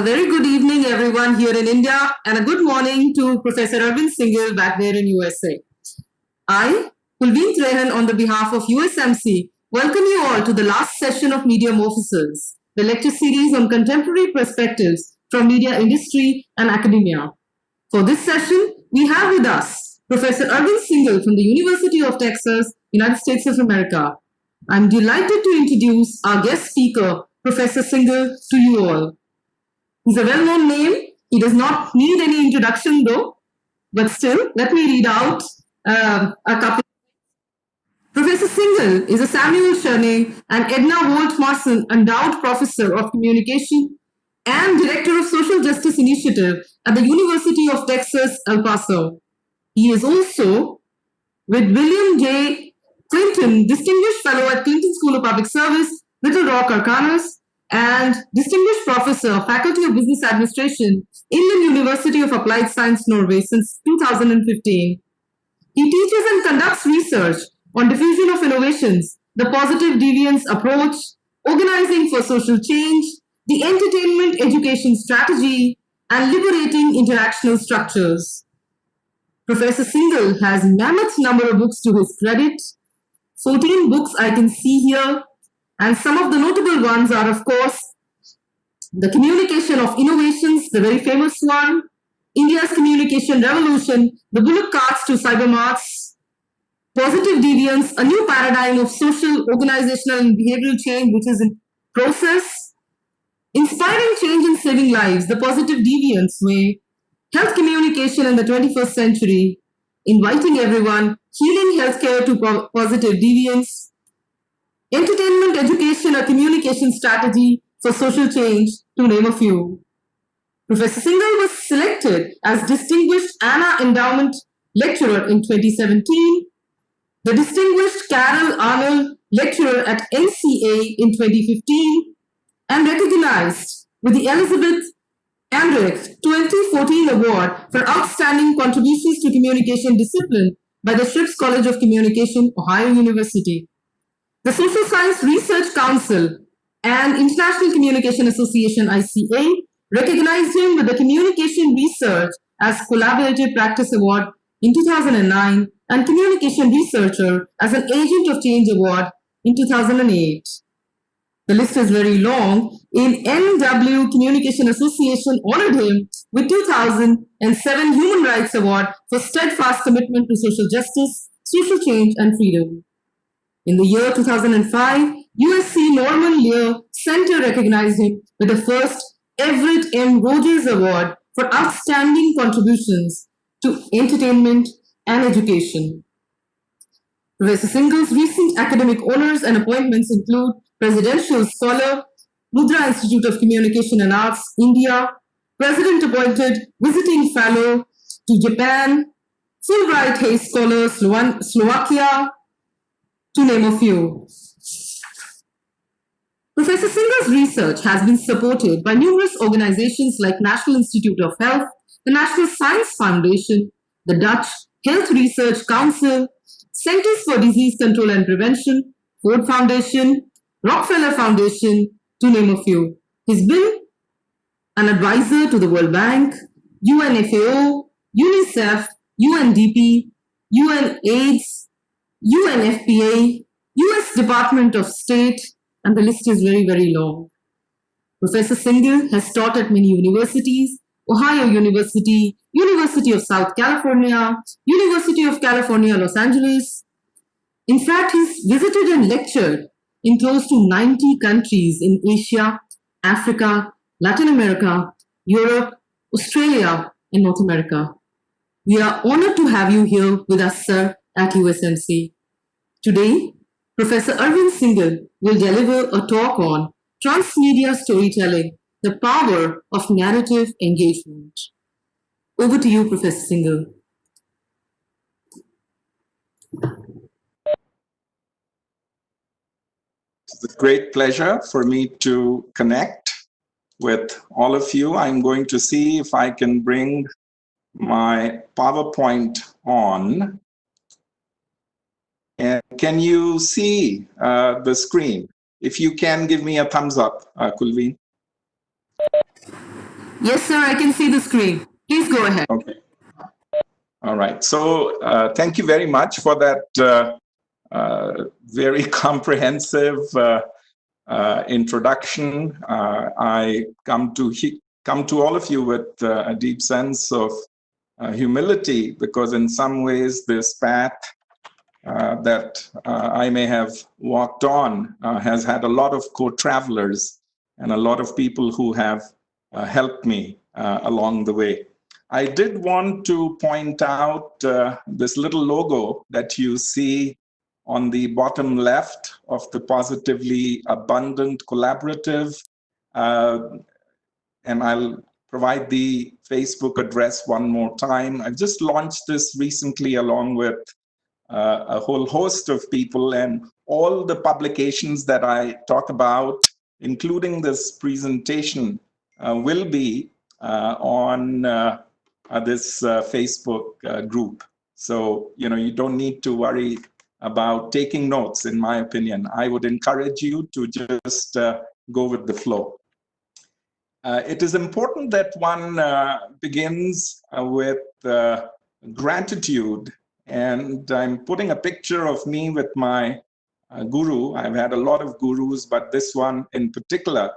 very good evening, everyone here in India, and a good morning to Professor Arvind Singhal back there in USA. I, Kulveent Rehan, on the behalf of USMC, welcome you all to the last session of Mediamorphosis, the lecture series on contemporary perspectives from media industry and academia. For this session, we have with us Professor Arvind Singhal from the University of Texas, United States of America. I'm delighted to introduce our guest speaker, Professor Singhal, to you all. He's a well-known name. He does not need any introduction though, but still, let me read out a couple. Professor Singhal is a Samuel Cherney and Edna Holt-Marson Endowed Professor of Communication and Director of Social Justice Initiative at the University of Texas, El Paso. He is also, with William J. Clinton, Distinguished Fellow at Clinton School of Public Service, Little Rock, Arkansas, and Distinguished Professor, Faculty of Business Administration in the University of Applied Science, Norway since 2015. He teaches and conducts research on diffusion of innovations, the positive deviance approach, organizing for social change, the entertainment education strategy, and liberating interactional structures. Professor Singhal has mammoth number of books to his credit. 14 books I can see here, and some of the notable ones are, of course, The Communication of Innovations, the very famous one, India's Communication Revolution, The Bullock Carts to Cybermarts, Positive Deviance, a new paradigm of social, organizational, and behavioral change which is in process, Inspiring Change and Saving Lives, the Positive Deviance Way, Health Communication in the 21st Century, Inviting Everyone, Healing Healthcare to Positive Deviance, Entertainment Education, a Communication Strategy for Social Change, to name a few. Professor Singhal was selected as Distinguished Anna Endowment Lecturer in 2017, the Distinguished Carol Arnold Lecturer at NCA in 2015, and recognized with the Elizabeth Andrecht 2014 Award for Outstanding Contributions to Communication Discipline by the Scripps College of Communication, Ohio University. The Social Science Research Council and International Communication Association, ICA, recognized him with the Communication Research as Collaborative Practice Award in 2009 and Communication Researcher as an Agent of Change Award in 2008. The list is very long. In NW Communication Association honored him with 2007 Human Rights Award for steadfast commitment to social justice, social change, and freedom. In the year 2005, USC Norman Lear Center recognized him with the first Everett M. Rogers Award for outstanding contributions to entertainment and education. Professor Singhal's recent academic honors and appointments include Presidential Scholar, Mudra Institute of Communication and Arts, India, President-appointed Visiting Fellow to Japan, Fulbright Hays Scholar, Slovakia, to name a few. Professor Singhal's research has been supported by numerous organizations like National Institute of Health, the National Science Foundation, the Dutch Health Research Council, Centers for Disease Control and Prevention, Ford Foundation, Rockefeller Foundation, to name a few. He's been an advisor to the World Bank, UNFAO, UNICEF, UNDP, UNAIDS, UNFPA, US Department of State, and the list is very, very long. Professor Singhal has taught at many universities: Ohio University, University of South California, University of California, Los Angeles. In fact, he's visited and lectured in close to 90 countries in Asia, Africa, Latin America, Europe, Australia, and North America. We are honored to have you here with us, sir, at USMC. Today, Professor Arvind Singhal will deliver a talk on transmedia storytelling, the power of narrative engagement. Over to you, Professor Singhal. It's a great pleasure for me to connect with all of you. I'm going to see if I can bring my PowerPoint on. And can you see the screen? If you can, give me a thumbs up, Kulveent. Yes, sir, I can see the screen. Please go ahead. Okay. All right. So thank you very much for that very comprehensive introduction. I come to all of you with a deep sense of humility, because in some ways this path that I may have walked on has had a lot of co-travelers and a lot of people who have helped me along the way. I did want to point out this little logo that you see on the bottom left of the Positively Abundant Collaborative. And I'll provide the Facebook address one more time. I've just launched this recently along with a whole host of people, and all the publications that I talk about, including this presentation, will be on this Facebook group. So, you don't need to worry about taking notes, in my opinion. I would encourage you to just go with the flow. It is important that one begins with gratitude. And I'm putting a picture of me with my guru. I've had a lot of gurus, but this one in particular,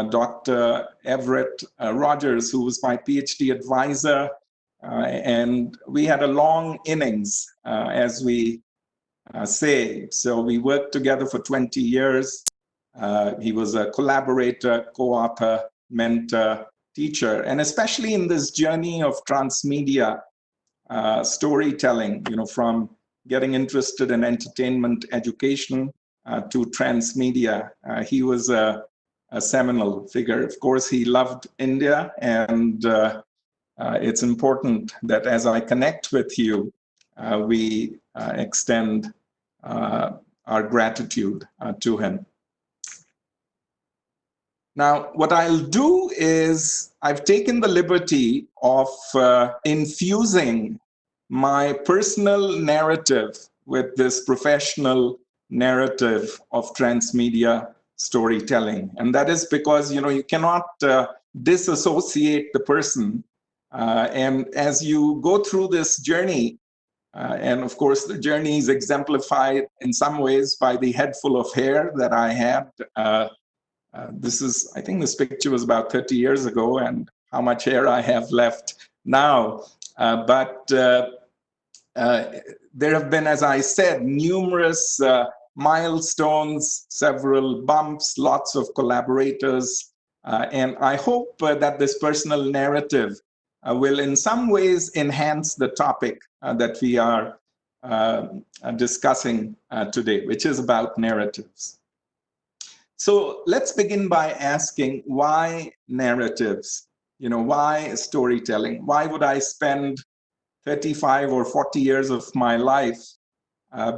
Dr. Everett Rogers, who was my PhD advisor. And we had a long innings, as we say. So we worked together for 20 years. He was a collaborator, co-author, mentor, teacher, and especially in this journey of transmedia storytelling, from getting interested in entertainment education to transmedia. He was a seminal figure. Of course, he loved India, and it's important that as I connect with you, we extend our gratitude to him. Now, what I'll do is I've taken the liberty of infusing my personal narrative with this professional narrative of transmedia storytelling. And that is because, you cannot disassociate the person. And as you go through this journey, and of course, the journey is exemplified in some ways by the head full of hair that I had. I think this picture was about 30 years ago, and how much hair I have left now. But there have been, as I said, numerous milestones, several bumps, lots of collaborators. And I hope that this personal narrative will in some ways enhance the topic that we are discussing today, which is about narratives. So let's begin by asking, why narratives? Why storytelling? Why would I spend 35 or 40 years of my life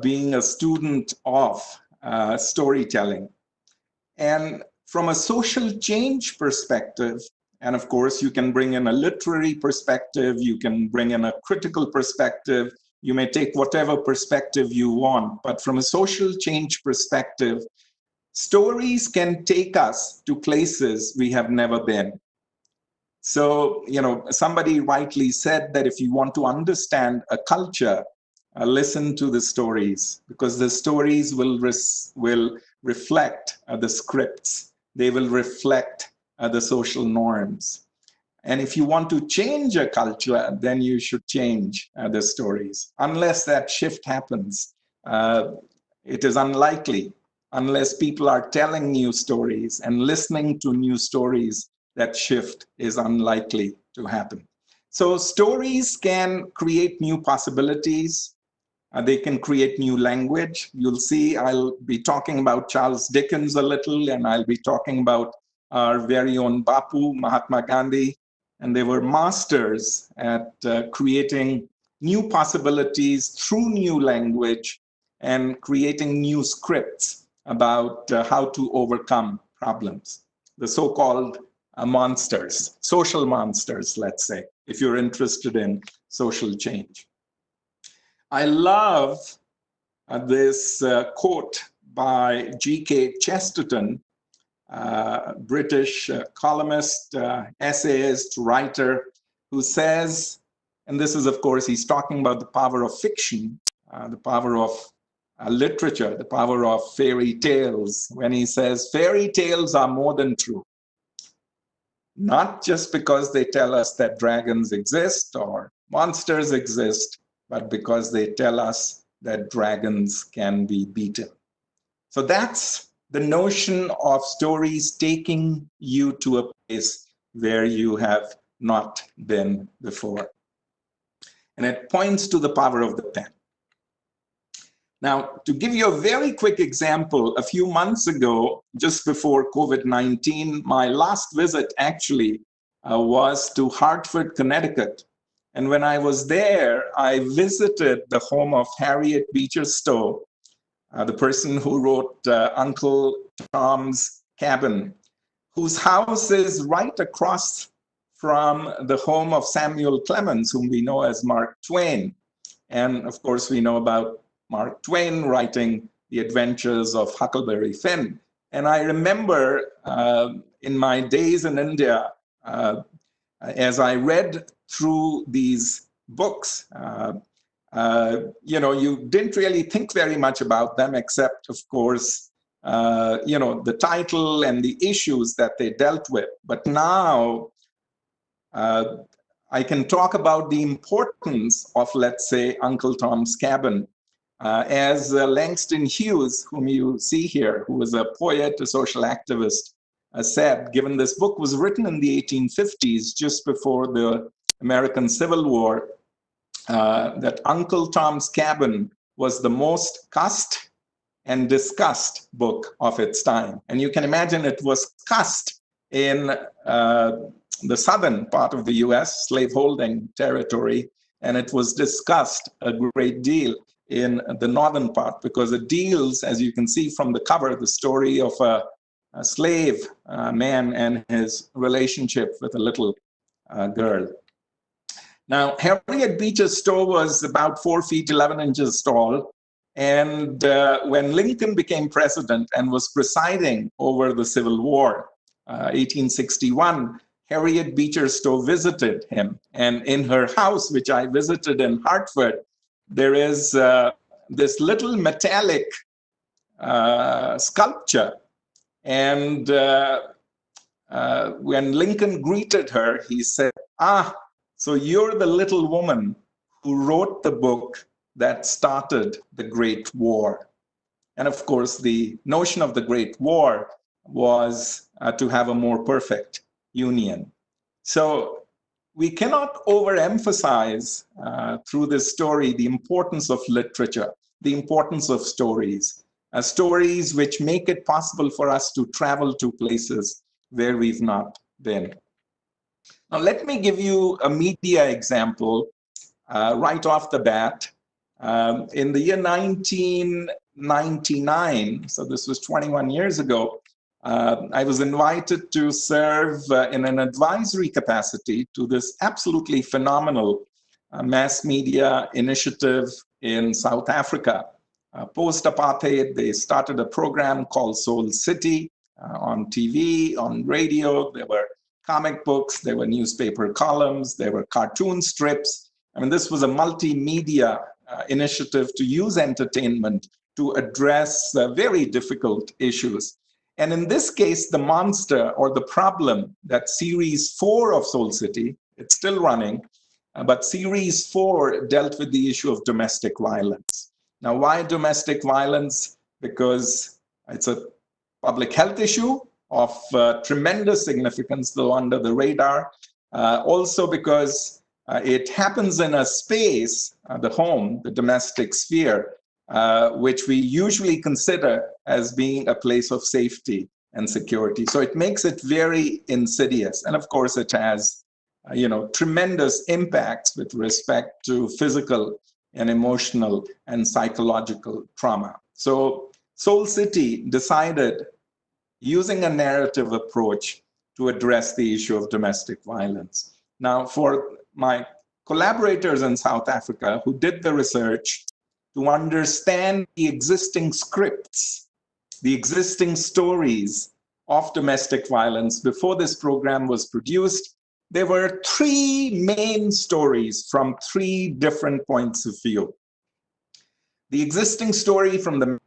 being a student of storytelling? And from a social change perspective, and of course, you can bring in a literary perspective, you can bring in a critical perspective, you may take whatever perspective you want, but from a social change perspective, stories can take us to places we have never been. So, somebody rightly said that if you want to understand a culture, listen to the stories, because the stories will reflect the scripts. They will reflect the social norms. And if you want to change a culture, then you should change the stories. Unless that shift happens, it is unlikely. Unless people are telling new stories and listening to new stories, that shift is unlikely to happen. So stories can create new possibilities. They can create new language. You'll see I'll be talking about Charles Dickens a little, and I'll be talking about our very own Bapu, Mahatma Gandhi. And they were masters at creating new possibilities through new language and creating new scripts about how to overcome problems. The so-called monsters, social monsters, let's say, if you're interested in social change. I love this quote by G.K. Chesterton, British columnist, essayist, writer, who says, and this is, of course, he's talking about the power of fiction, the power of literature, the power of fairy tales, when he says, fairy tales are more than true. Not just because they tell us that dragons exist or monsters exist, but because they tell us that dragons can be beaten. So that's the notion of stories taking you to a place where you have not been before. And it points to the power of the pen. Now, to give you a very quick example, a few months ago, just before COVID-19, my last visit actually was to Hartford, Connecticut. And when I was there, I visited the home of Harriet Beecher Stowe, the person who wrote Uncle Tom's Cabin, whose house is right across from the home of Samuel Clemens, whom we know as Mark Twain. And of course, we know about Mark Twain writing The Adventures of Huckleberry Finn. And I remember in my days in India, as I read through these books, you didn't really think very much about them, except, of course, the title and the issues that they dealt with. But now I can talk about the importance of, let's say, Uncle Tom's Cabin. As Langston Hughes, whom you see here, who was a poet, a social activist, said, given this book was written in the 1850s, just before the American Civil War, that Uncle Tom's Cabin was the most cussed and discussed book of its time. And you can imagine it was cussed in the southern part of the US, slaveholding territory, and it was discussed a great deal in the northern part, because it deals, as you can see from the cover, the story of a slave man and his relationship with a little girl. Now, Harriet Beecher Stowe was about 4 feet 11 inches tall, and when Lincoln became president and was presiding over the Civil War, 1861, Harriet Beecher Stowe visited him. And in her house, which I visited in Hartford, there is this little metallic sculpture. And when Lincoln greeted her, he said, so you're the little woman who wrote the book that started the Great War. And of course, the notion of the Great War was to have a more perfect union. So we cannot overemphasize through this story the importance of literature, the importance of stories, stories which make it possible for us to travel to places where we've not been. Now, let me give you a media example right off the bat. In the year 1999, so this was 21 years ago, I was invited to serve in an advisory capacity to this absolutely phenomenal mass media initiative in South Africa. Post-apartheid, they started a program called Soul City on TV, on radio. There were comic books, there were newspaper columns, there were cartoon strips. I mean, this was a multimedia initiative to use entertainment to address very difficult issues. And in this case, the monster or the problem that series 4 of Soul City, it's still running, but series 4 dealt with the issue of domestic violence. Now, why domestic violence? Because it's a public health issue of tremendous significance, though under the radar. Also because it happens in a space, the home, the domestic sphere, which we usually consider as being a place of safety and security. So it makes it very insidious. And of course, it has, tremendous impacts with respect to physical and emotional and psychological trauma. So Soul City decided, using a narrative approach, to address the issue of domestic violence. Now, for my collaborators in South Africa who did the research to understand the existing scripts, the existing stories of domestic violence, before this program was produced, there were three main stories from three different points of view. The existing story from the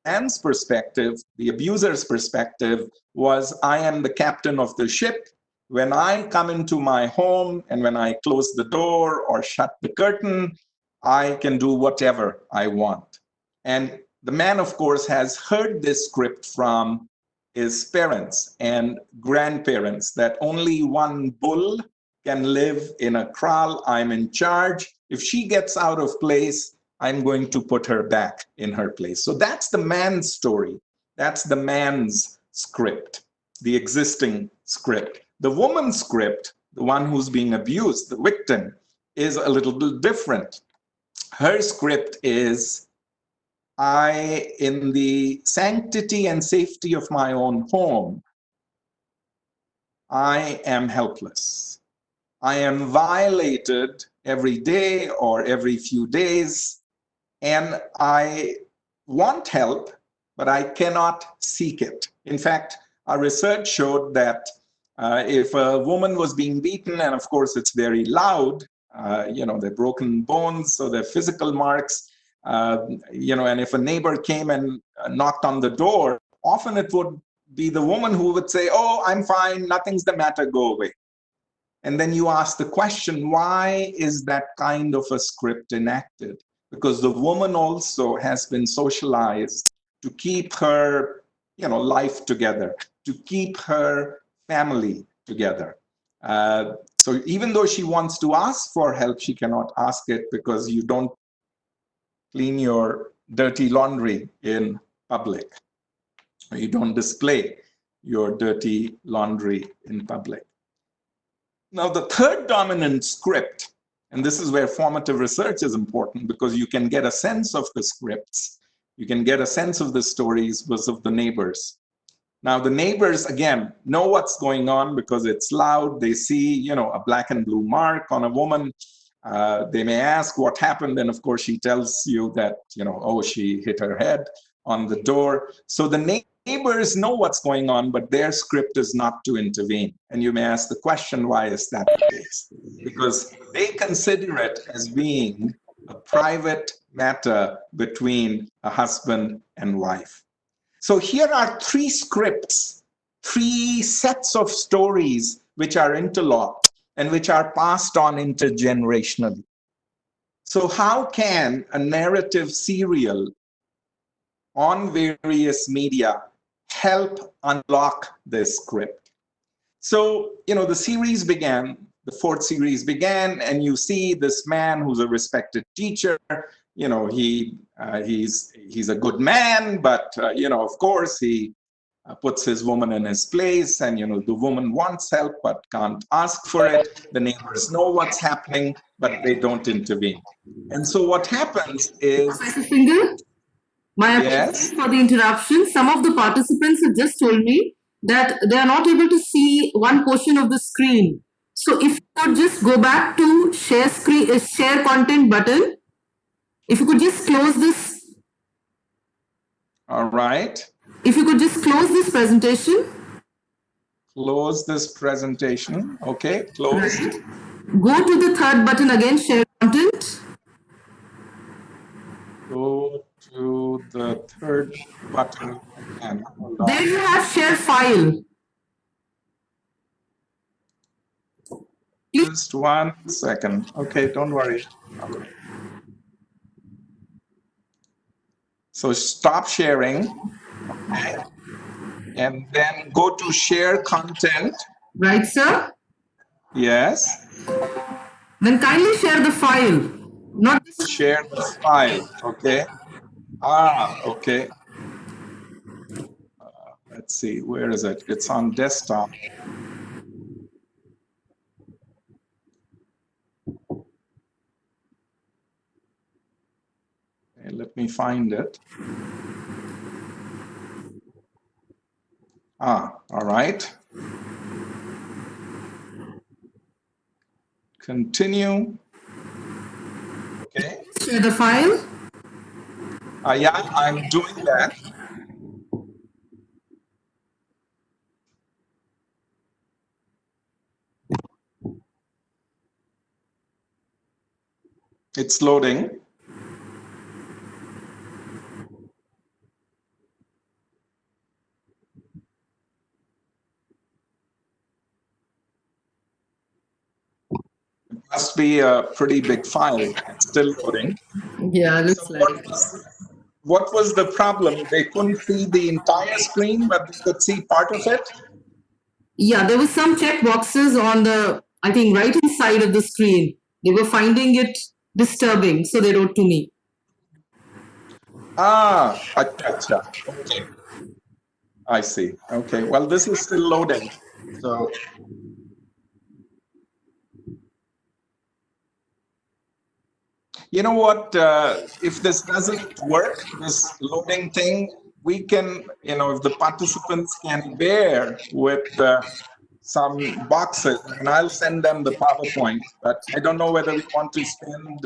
man's perspective, the abuser's perspective, was I am the captain of the ship. When I come into my home and when I close the door or shut the curtain, I can do whatever I want. And the man, of course, has heard this script from his parents and grandparents that only one bull can live in a kraal. I'm in charge. If she gets out of place, I'm going to put her back in her place. So that's the man's story. That's the man's script, the existing script. The woman's script, the one who's being abused, the victim, is a little bit different. Her script is, I, in the sanctity and safety of my own home, I am helpless. I am violated every day or every few days, and I want help, but I cannot seek it. In fact, our research showed that if a woman was being beaten, and of course it's very loud, they're broken bones, so they're physical marks, and if a neighbor came and knocked on the door, often it would be the woman who would say, oh, I'm fine, nothing's the matter, go away. And then you ask the question, why is that kind of a script enacted? Because the woman also has been socialized to keep her, life together, to keep her family together. So even though she wants to ask for help, she cannot ask it because you don't clean your dirty laundry in public. Or you don't display your dirty laundry in public. Now, the third dominant script, and this is where formative research is important because you can get a sense of the scripts, you can get a sense of the stories because of the neighbors. Now, the neighbors, again, know what's going on because it's loud. They see, a black and blue mark on a woman. They may ask what happened. And of course, she tells you that, oh, she hit her head on the door. So the neighbors know what's going on, but their script is not to intervene. And you may ask the question, why is that the case? Because they consider it as being a private matter between a husband and wife. So here are three scripts, three sets of stories which are interlocked and which are passed on intergenerationally. So how can a narrative serial on various media help unlock this script? So, the series began, the fourth series began, and you see this man who's a respected teacher. He's a good man, but of course he puts his woman in his place, and the woman wants help but can't ask for it. The neighbors know what's happening, but they don't intervene. And so what happens is, Professor Singhal, my yes, apologies for the interruption. Some of the participants have just told me that they are not able to see one portion of the screen. So if you could just go back to share screen, share content button. If you could just close this. All right. If you could just close this presentation. Close this presentation. Okay, closed. Right. Go to the third button again, share content. Go to the third button again. There you have share file. Just 1 second. Okay, don't worry. Okay. So stop sharing, okay, and then go to share content. Right, sir? Yes. Then kindly share the file. Not this. Share the file, okay. Okay. Let's see, where is it? It's on desktop. Okay, let me find it. All right. Continue. Okay. Share the file. Yeah, I'm doing that. It's loading. It must be a pretty big file. It's still loading. Yeah, looks So like. what was the problem? They couldn't see the entire screen, but they could see part of it? Yeah, there were some check boxes on the, I think, right inside of the screen. They were finding it disturbing, so they wrote to me. Ah, acha. Okay. I see. Okay. Well, this is still loading. So you know what? If this doesn't work, this loading thing, we can, if the participants can bear with some boxes, and I'll send them the PowerPoint. But I don't know whether we want to spend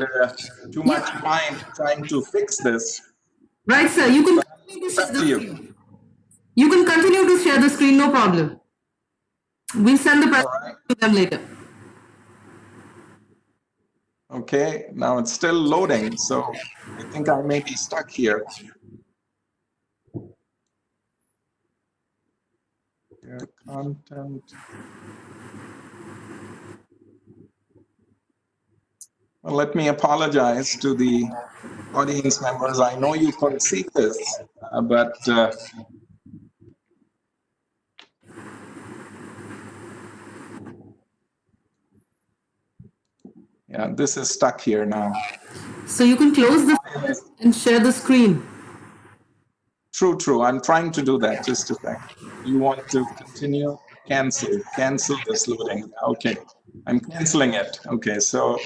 too much time trying to fix this. Right, sir. You can continue to It's share up the to you. screen. You can continue to share the screen, no problem. We'll send the presentation to them later. Okay, now it's still loading, so I think I may be stuck here. Content. Well, let me apologize to the audience members. I know you couldn't see this, but yeah, this is stuck here now. So you can close the and share the screen. True. I'm trying to do that. Just a sec. You want to continue? Cancel this loading. Okay, I'm canceling it. Okay, so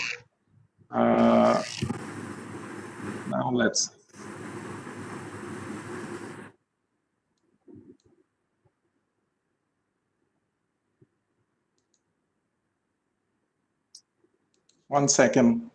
now let's. One second.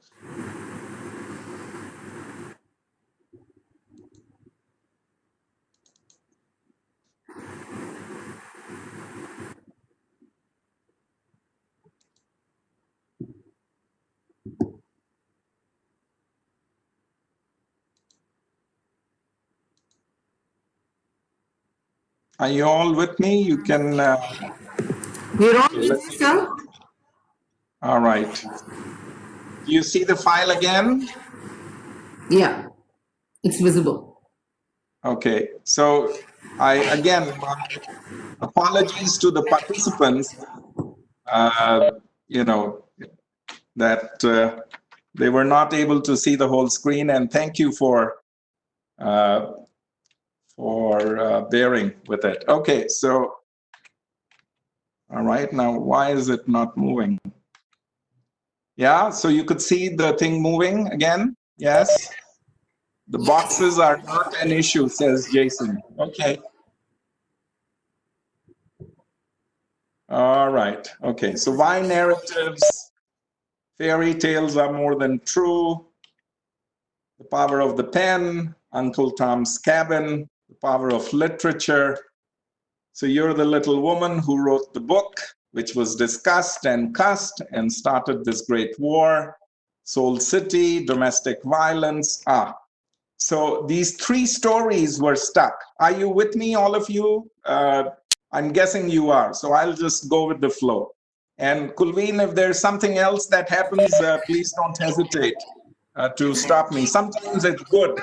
Are you all with me? You can. We're all with you, sir. All right. Do you see the file again? Yeah, it's visible. Okay. So again, apologies to the participants. That they were not able to see the whole screen, and thank you for bearing with it. Okay, so all right, now why is it not moving? Yeah, so you could see the thing moving again. Yes, the boxes are not an issue, says Jason. Okay. All right. Okay, so why narratives? Fairy tales are more than true. The Power of the Pen, Uncle Tom's Cabin, The Power of Literature. So you're the little woman who wrote the book, which was discussed and cussed and started this great war. Soul City, domestic violence. So these three stories were stuck. Are you with me, all of you? I'm guessing you are. So I'll just go with the flow. And Kulveen, if there's something else that happens, please don't hesitate to stop me. Sometimes it's good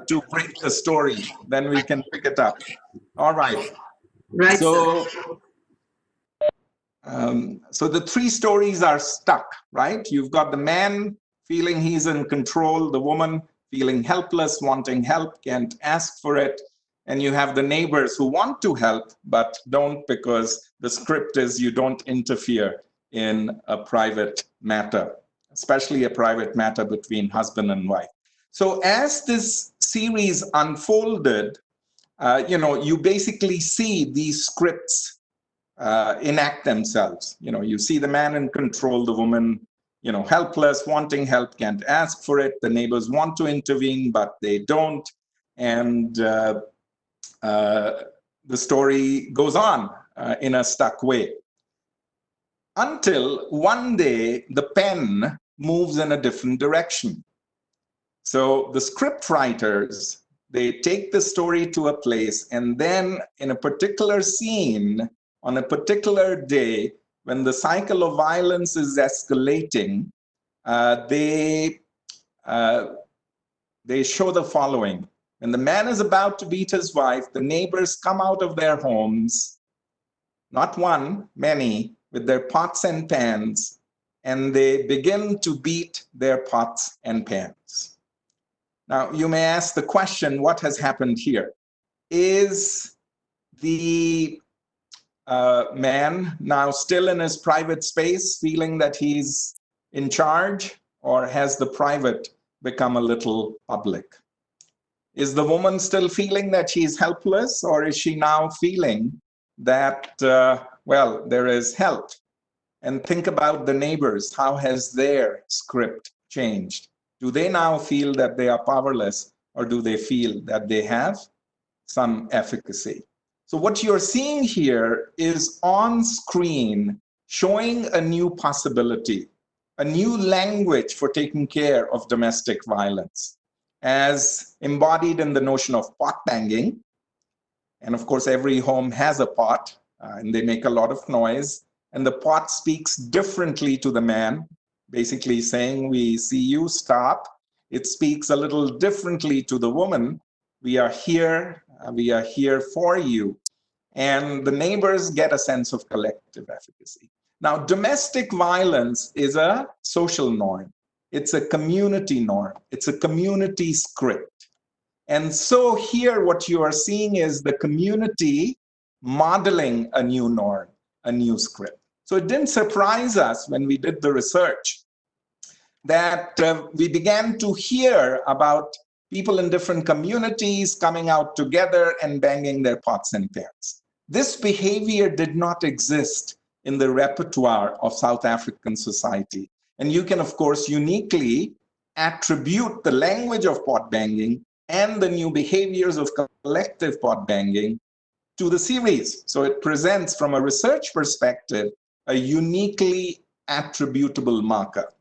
to break the story, then we can pick it up. All right. Right. So, so the three stories are stuck, right? You've got the man feeling he's in control, the woman feeling helpless, wanting help, can't ask for it. And you have the neighbors who want to help, but don't, because the script is you don't interfere in a private matter, especially a private matter between husband and wife. So as this series unfolded, you basically see these scripts enact themselves. You see the man in control, the woman, helpless, wanting help, can't ask for it. The neighbors want to intervene, but they don't. And the story goes on in a stuck way. Until one day, the pen moves in a different direction. So the script writers, they take the story to a place, and then in a particular scene, on a particular day, when the cycle of violence is escalating, they show the following. When the man is about to beat his wife, the neighbors come out of their homes, not one, many, with their pots and pans, and they begin to beat their pots and pans. Now, you may ask the question, what has happened here? Is the man now still in his private space, feeling that he's in charge, or has the private become a little public? Is the woman still feeling that she's helpless, or is she now feeling that, well, there is help? And think about the neighbors. How has their script changed? Do they now feel that they are powerless, or do they feel that they have some efficacy? So what you're seeing here is on screen showing a new possibility, a new language for taking care of domestic violence, as embodied in the notion of pot banging. And of course, every home has a pot, and they make a lot of noise. And the pot speaks differently to the man, basically saying, we see you, stop. It speaks a little differently to the woman. We are here for you. And the neighbors get a sense of collective efficacy. Now, domestic violence is a social norm. It's a community norm. It's a community script. And so here what you are seeing is the community modeling a new norm, a new script. So it didn't surprise us when we did the research that we began to hear about people in different communities coming out together and banging their pots and pans. This behavior did not exist in the repertoire of South African society. And you can, of course, uniquely attribute the language of pot banging and the new behaviors of collective pot banging to the series. So it presents, from a research perspective, a uniquely attributable marker.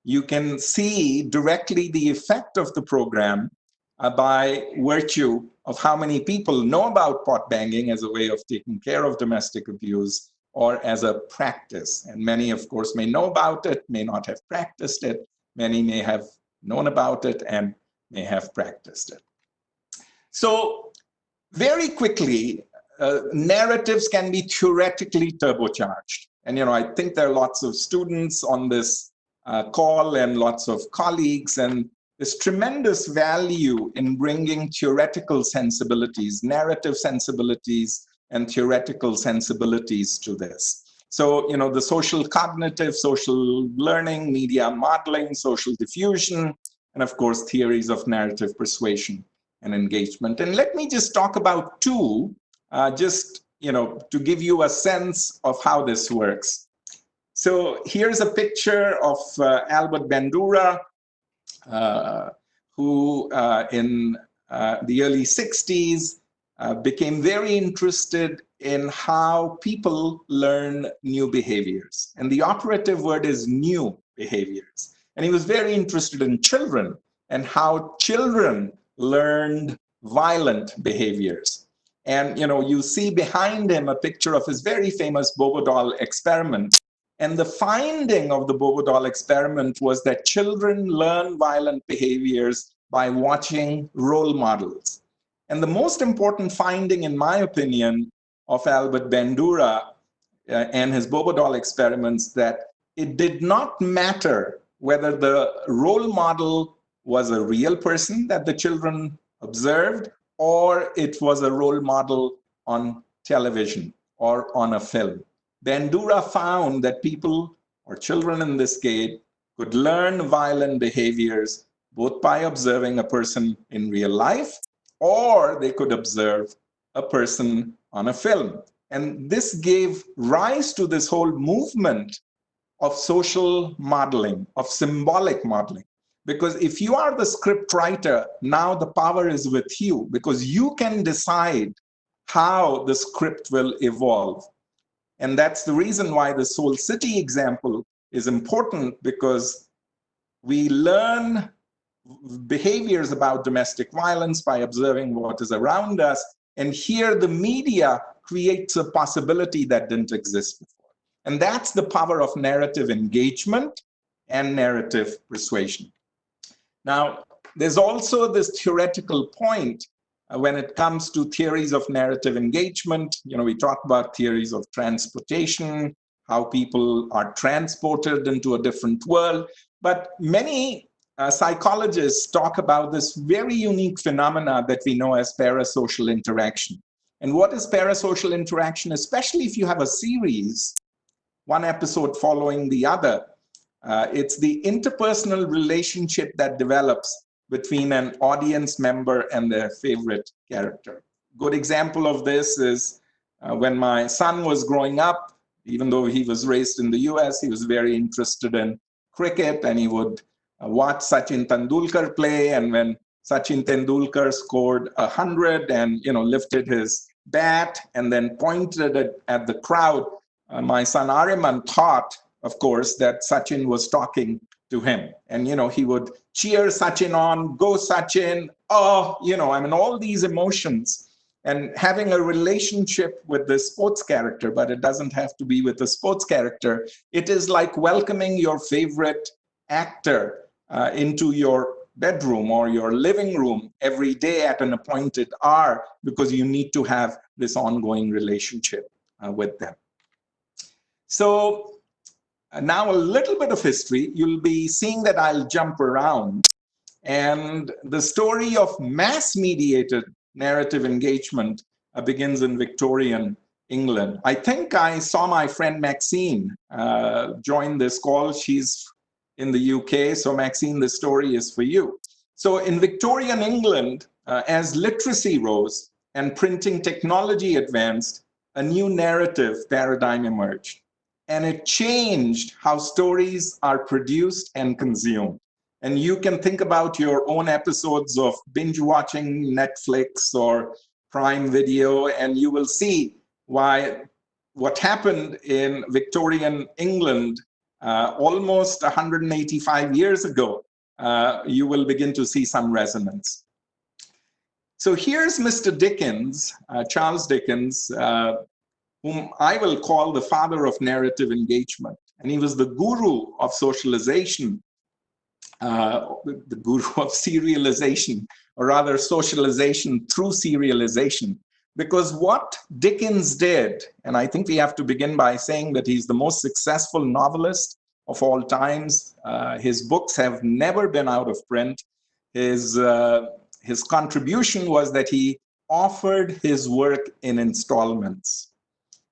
You can see directly the effect of the program by virtue of how many people know about pot banging as a way of taking care of domestic abuse or as a practice. And many, of course, may know about it, may not have practiced it. Many may have known about it and may have practiced it. So very quickly, narratives can be theoretically turbocharged. And I think there are lots of students on this call and lots of colleagues, and there's tremendous value in bringing theoretical sensibilities, narrative sensibilities, and theoretical sensibilities to this. So, the social cognitive, social learning, media modeling, social diffusion, and of course, theories of narrative persuasion and engagement. And let me just talk about two, to give you a sense of how this works. So here's a picture of Albert Bandura, who in the early 60s became very interested in how people learn new behaviors. And the operative word is new behaviors. And he was very interested in children and how children learned violent behaviors. And you see behind him a picture of his very famous Bobo doll experiment. And the finding of the Bobo doll experiment was that children learn violent behaviors by watching role models. And the most important finding, in my opinion, of Albert Bandura and his Bobo doll experiments, that it did not matter whether the role model was a real person that the children observed, or it was a role model on television or on a film. Bandura found that people, or children in this case, could learn violent behaviors both by observing a person in real life, or they could observe a person on a film. And this gave rise to this whole movement of social modeling, of symbolic modeling. Because if you are the script writer, now the power is with you, because you can decide how the script will evolve. And that's the reason why the Soul City example is important, because we learn behaviors about domestic violence by observing what is around us. And here the media creates a possibility that didn't exist before. And that's the power of narrative engagement and narrative persuasion. Now, there's also this theoretical point when it comes to theories of narrative engagement. We talk about theories of transportation, how people are transported into a different world. But many psychologists talk about this very unique phenomena that we know as parasocial interaction. And what is parasocial interaction? Especially if you have a series, one episode following the other, it's the interpersonal relationship that develops between an audience member and their favorite character. Good example of this is when my son was growing up. Even though he was raised in the US, he was very interested in cricket, and he would watch Sachin Tendulkar play. And when Sachin Tendulkar scored 100 and lifted his bat and then pointed it at the crowd, my son Ariman thought, of course, that Sachin was talking to him. And he would cheer Sachin on, go Sachin, oh, all these emotions. And having a relationship with the sports character, but it doesn't have to be with the sports character. It is like welcoming your favorite actor into your bedroom or your living room every day at an appointed hour, because you need to have this ongoing relationship with them. So now a little bit of history. You'll be seeing that I'll jump around. And the story of mass-mediated narrative engagement begins in Victorian England. I think I saw my friend Maxine join this call. She's in the UK. So Maxine, the story is for you. So in Victorian England, as literacy rose and printing technology advanced, a new narrative paradigm emerged. And it changed how stories are produced and consumed. And you can think about your own episodes of binge watching Netflix or Prime Video, and you will see why what happened in Victorian England almost 185 years ago, you will begin to see some resonance. So here's Mr. Dickens, Charles Dickens, whom I will call the father of narrative engagement. And he was the guru of socialization, the guru of serialization, or rather socialization through serialization. Because what Dickens did, and I think we have to begin by saying that he's the most successful novelist of all times. His books have never been out of print. His contribution was that he offered his work in installments.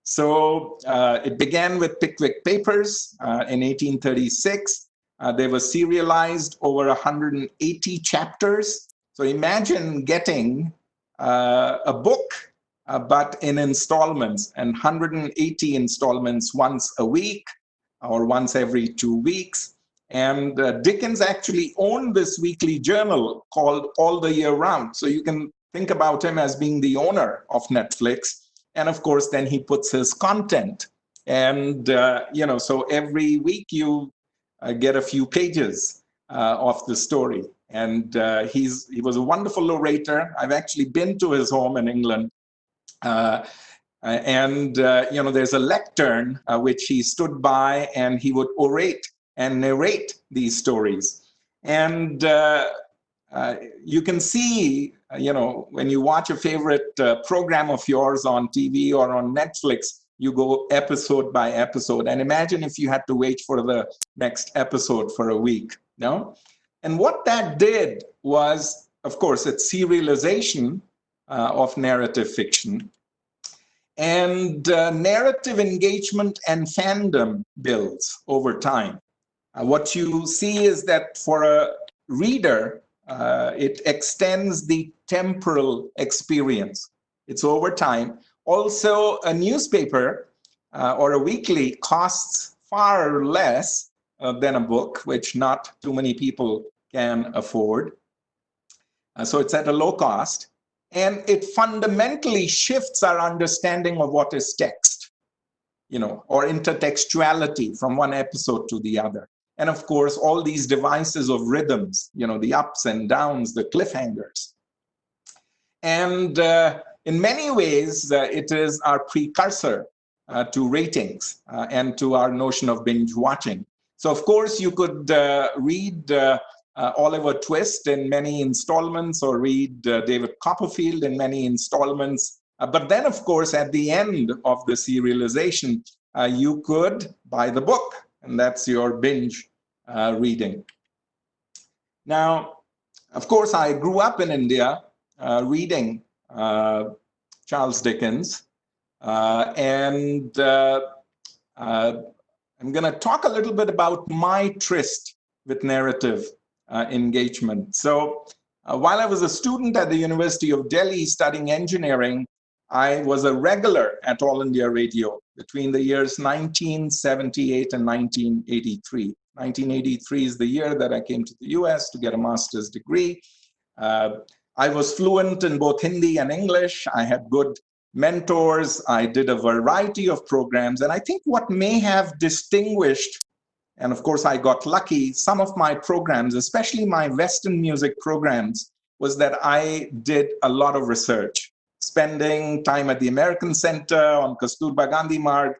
So it began with Pickwick Papers in 1836. They were serialized over 180 chapters. So imagine getting a book, but in installments, and 180 installments once a week or once every 2 weeks. And Dickens actually owned this weekly journal called All the Year Round. So you can think about him as being the owner of Netflix. And of course, then he puts his content. And, so every week you get a few pages of the story. And he was a wonderful orator. I've actually been to his home in England. There's a lectern which he stood by, and he would orate and narrate these stories. And you can see, when you watch a favorite program of yours on TV or on Netflix, you go episode by episode. And imagine if you had to wait for the next episode for a week, no? And what that did was, of course, it's serialization of narrative fiction. And narrative engagement and fandom builds over time. What you see is that for a reader, it extends the temporal experience. It's over time. Also, a newspaper or a weekly costs far less than a book, which not too many people can afford. So it's at a low cost. And it fundamentally shifts our understanding of what is text, or intertextuality from one episode to the other. and of course, all these devices of rhythms, the ups and downs, the cliffhangers. And in many ways, it is our precursor to ratings and to our notion of binge watching. So, of course, you could read Oliver Twist in many installments, or read David Copperfield in many installments. But then, of course, at the end of the serialization, you could buy the book, and that's your binge reading. Now, of course, I grew up in India reading Charles Dickens, and I'm going to talk a little bit about my tryst with narrative engagement. So while I was a student at the University of Delhi studying engineering, I was a regular at All India Radio between the years 1978 and 1983. 1983 is the year that I came to the US to get a master's degree. I was fluent in both Hindi and English. I had good mentors. I did a variety of programs. And I think what may have distinguished, and of course I got lucky, some of my programs, especially my Western music programs, was that I did a lot of research, spending time at the American Center, on Kasturba Gandhi Marg,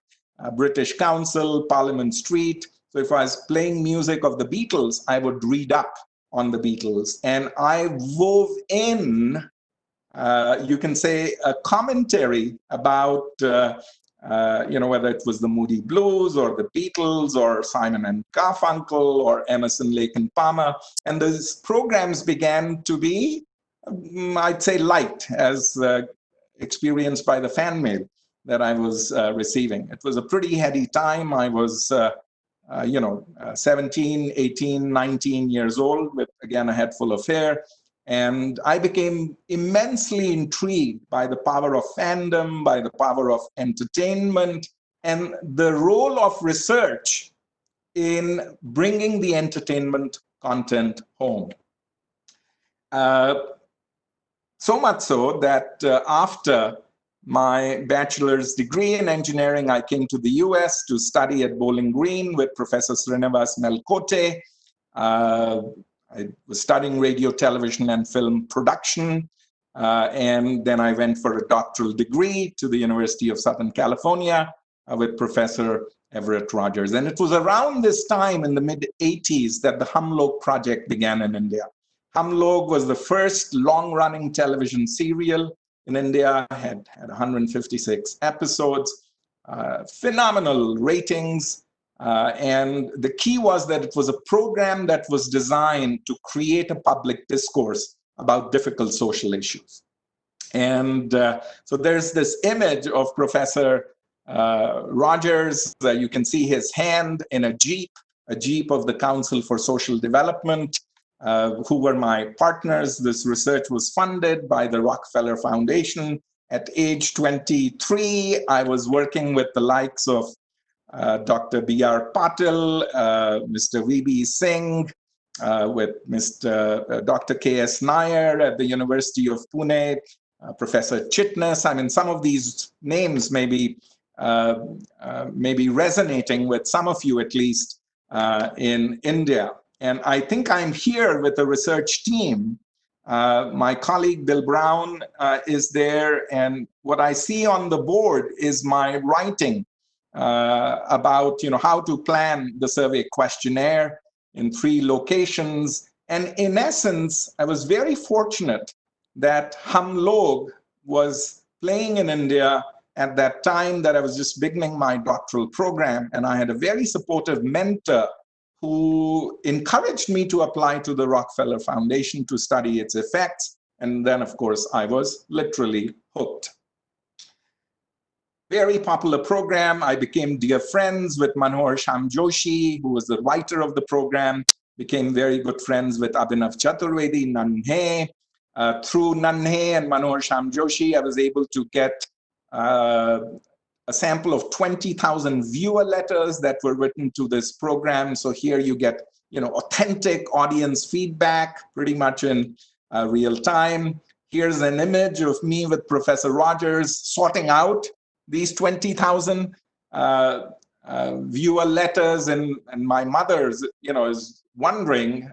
British Council, Parliament Street. So if I was playing music of the Beatles, I would read up on the Beatles. And I wove in, you can say, a commentary about, whether it was the Moody Blues or the Beatles or Simon and Garfunkel or Emerson, Lake and Palmer. And those programs began to be, I'd say, light, as experienced by the fan mail that I was receiving. It was a pretty heady time. I was 17, 18, 19 years old with, again, a head full of hair. And I became immensely intrigued by the power of fandom, by the power of entertainment, and the role of research in bringing the entertainment content home. So much so that after my bachelor's degree in engineering, I came to the US to study at Bowling Green with Professor Srinivas Melkote. I was studying radio, television, and film production. And then I went for a doctoral degree to the University of Southern California with Professor Everett Rogers. And it was around this time in the mid-80s that the Hum Log project began in India. Hum Log was the first long-running television serial in India, had 156 episodes, phenomenal ratings. And the key was that it was a program that was designed to create a public discourse about difficult social issues. And so there's this image of Professor Rogers. You can see his hand in a jeep of the Council for Social Development, who were my partners. This research was funded by the Rockefeller Foundation. At age 23, I was working with the likes of Dr. B.R. Patil, Mr. V.B. Singh, with Dr. K.S. Nair at the University of Pune, Professor Chitnis. I mean, some of these names may be resonating with some of you, at least, in India. And I think I'm here with a research team. My colleague Bill Brown is there, and what I see on the board is my writing about how to plan the survey questionnaire in 3 locations. And in essence, I was very fortunate that Hum Log was playing in India at that time that I was just beginning my doctoral program, and I had a very supportive mentor who encouraged me to apply to the Rockefeller Foundation to study its effects. And then, of course, I was literally hooked. Very popular program. I became dear friends with Manohar Shyam Joshi, who was the writer of the program, became very good friends with Abhinav Chaturvedi, Nanhe. Through Nanhe and Manohar Shyam Joshi, I was able to get a sample of 20,000 viewer letters that were written to this program. So here you get, authentic audience feedback pretty much in real time. Here's an image of me with Professor Rogers sorting out these 20,000 viewer letters, and my mother's, is wondering,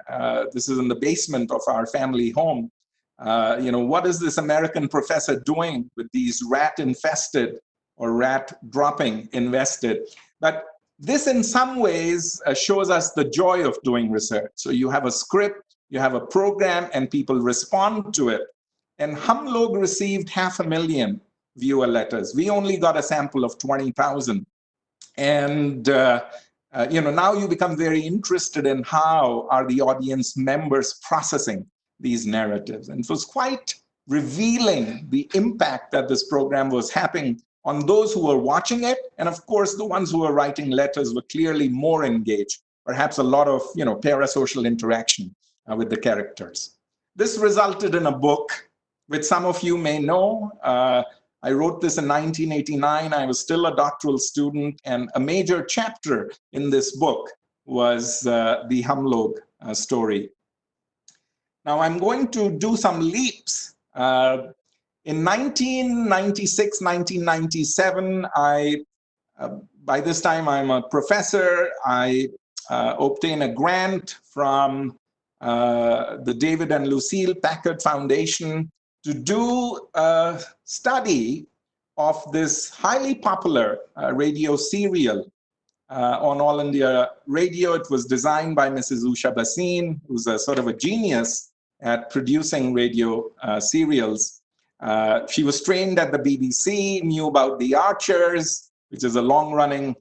this is in the basement of our family home, what is this American professor doing with these rat-infested or rat-dropping invested? But this in some ways shows us the joy of doing research. So you have a script, you have a program, and people respond to it. And Hum Log received 500,000 viewer letters. We only got a sample of 20,000. And now you become very interested in how are the audience members processing these narratives. And it was quite revealing the impact that this program was having on those who were watching it. And of course, the ones who were writing letters were clearly more engaged, perhaps a lot of parasocial interaction with the characters. This resulted in a book, which some of you may know. I wrote this in 1989. I was still a doctoral student, and a major chapter in this book was the Hum Log story. Now I'm going to do some leaps. In 1996, 1997, by this time I'm a professor. I obtained a grant from the David and Lucille Packard Foundation to do a study of this highly popular radio serial on All India Radio. It was designed by Mrs. Usha Bhasin, who's a sort of a genius at producing radio serials. She was trained at the BBC, knew about The Archers, which is a long-running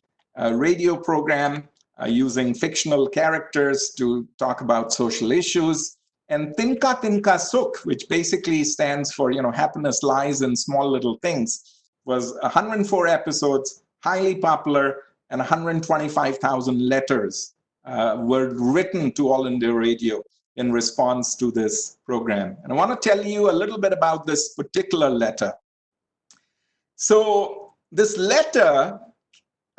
radio program using fictional characters to talk about social issues. And Tinka Tinka Sukh, which basically stands for, happiness lies in small little things, was 104 episodes, highly popular, and 125,000 letters were written to All India Radio in response to this program. And I want to tell you a little bit about this particular letter. So this letter,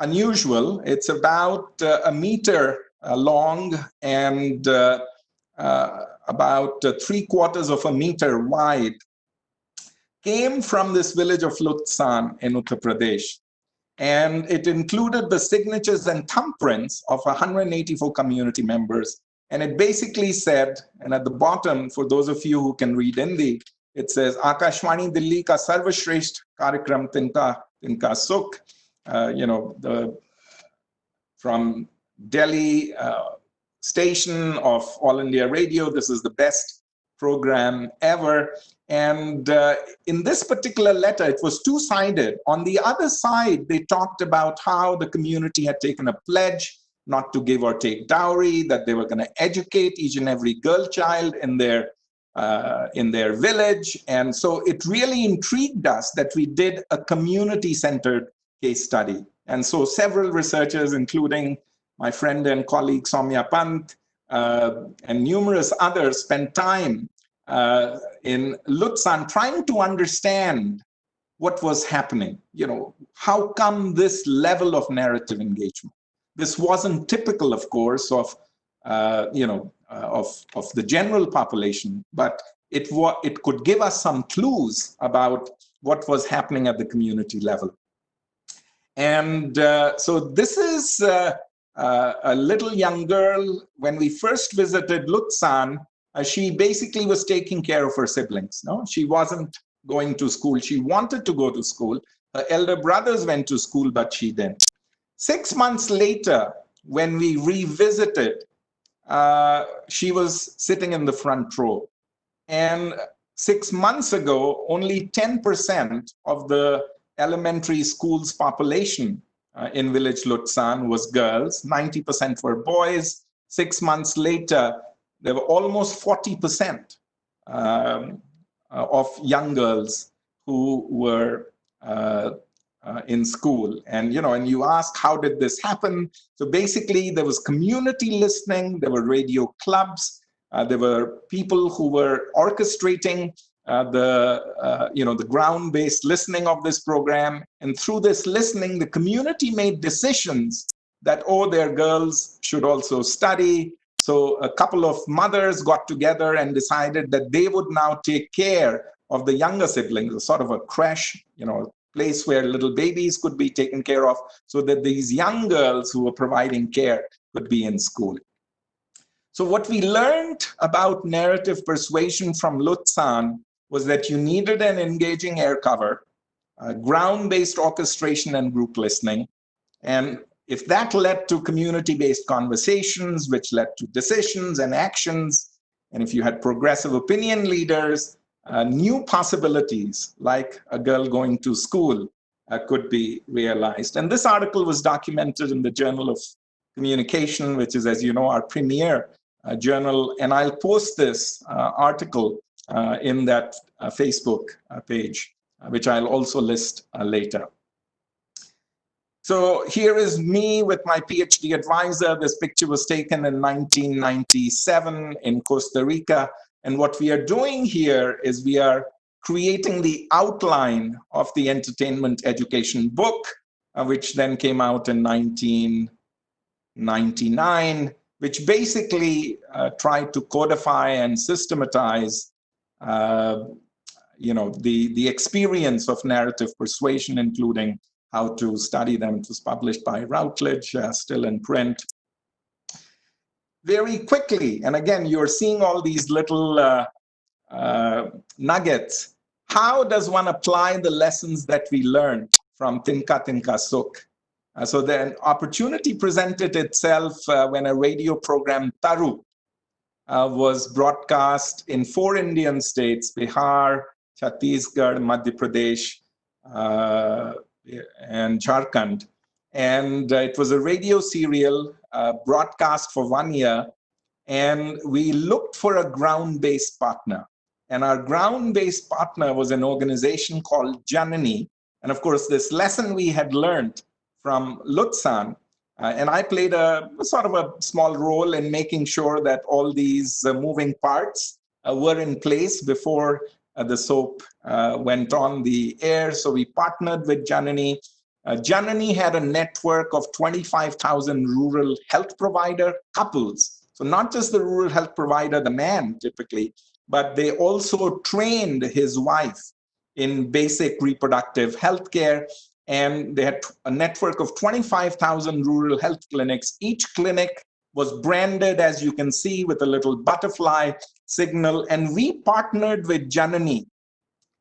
unusual, it's about a meter long and about 3/4 of a meter wide, came from this village of Lutsan in Uttar Pradesh. And it included the signatures and thumbprints of 184 community members. And it basically said, and at the bottom, for those of you who can read Hindi, it says, Akashvani Delhi ka sarvashresht karyakram Tinka Tinka Sukh, from Delhi station of All India Radio. This is the best program ever. And in this particular letter, it was two-sided. On the other side, they talked about how the community had taken a pledge not to give or take dowry, that they were going to educate each and every girl child in their village. And so it really intrigued us that we did a community-centered case study. And so several researchers, including my friend and colleague Soumya Pant, and numerous others, spent time in Lutsan trying to understand what was happening. How come this level of narrative engagement? This wasn't typical, of course, of the general population, but it could give us some clues about what was happening at the community level. And so this is a little young girl. When we first visited Lutsan, she basically was taking care of her siblings. No, she wasn't going to school. She wanted to go to school. Her elder brothers went to school, but she didn't. 6 months later, when we revisited, she was sitting in the front row. And 6 months ago, only 10% of the elementary school's population in village Lutsan was girls, 90% were boys. 6 months later, there were almost 40% of young girls who were in school. And, and you ask, how did this happen? So basically, there was community listening, there were radio clubs, there were people who were orchestrating the ground-based listening of this program. And through this listening, the community made decisions that, their girls should also study. So a couple of mothers got together and decided that they would now take care of the younger siblings, sort of a crash, place where little babies could be taken care of, so that these young girls who were providing care could be in school. So what we learned about narrative persuasion from Lutz was that you needed an engaging air cover, ground-based orchestration and group listening. And if that led to community-based conversations, which led to decisions and actions, and if you had progressive opinion leaders, new possibilities like a girl going to school could be realized. And this article was documented in the Journal of Communication, which is, as you know, our premier journal. And I'll post this article in that Facebook page, which I'll also list later. So here is me with my PhD advisor. This picture was taken in 1997 in Costa Rica. And what we are doing here is we are creating the outline of the entertainment education book, which then came out in 1999, which basically tried to codify and systematize the experience of narrative persuasion, including how to study them. It was published by Routledge, still in print. Very quickly, and again, you're seeing all these little nuggets. How does one apply the lessons that we learned from Tinka Tinka Sukh? So the opportunity presented itself when a radio program, Taru, was broadcast in 4 Indian states, Bihar, Chhattisgarh, Madhya Pradesh, and Jharkhand. And it was a radio serial broadcast for 1 year. And we looked for a ground-based partner. And our ground-based partner was an organization called Janani. And of course, this lesson we had learned from Lutz, and I played a sort of a small role in making sure that all these moving parts were in place before the soap went on the air. So we partnered with Janani. Janani had a network of 25,000 rural health provider couples. So not just the rural health provider, the man typically, but they also trained his wife in basic reproductive health care. And they had a network of 25,000 rural health clinics. Each clinic was branded, as you can see, with a little butterfly signal. And we partnered with Janani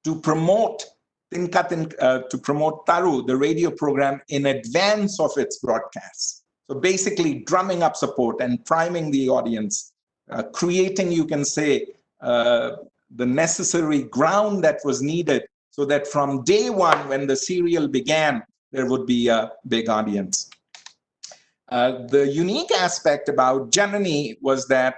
to promote Taru, the radio program, in advance of its broadcasts. So basically drumming up support and priming the audience, creating, you can say, the necessary ground that was needed so that from day one, when the serial began, there would be a big audience. The unique aspect about Janani was that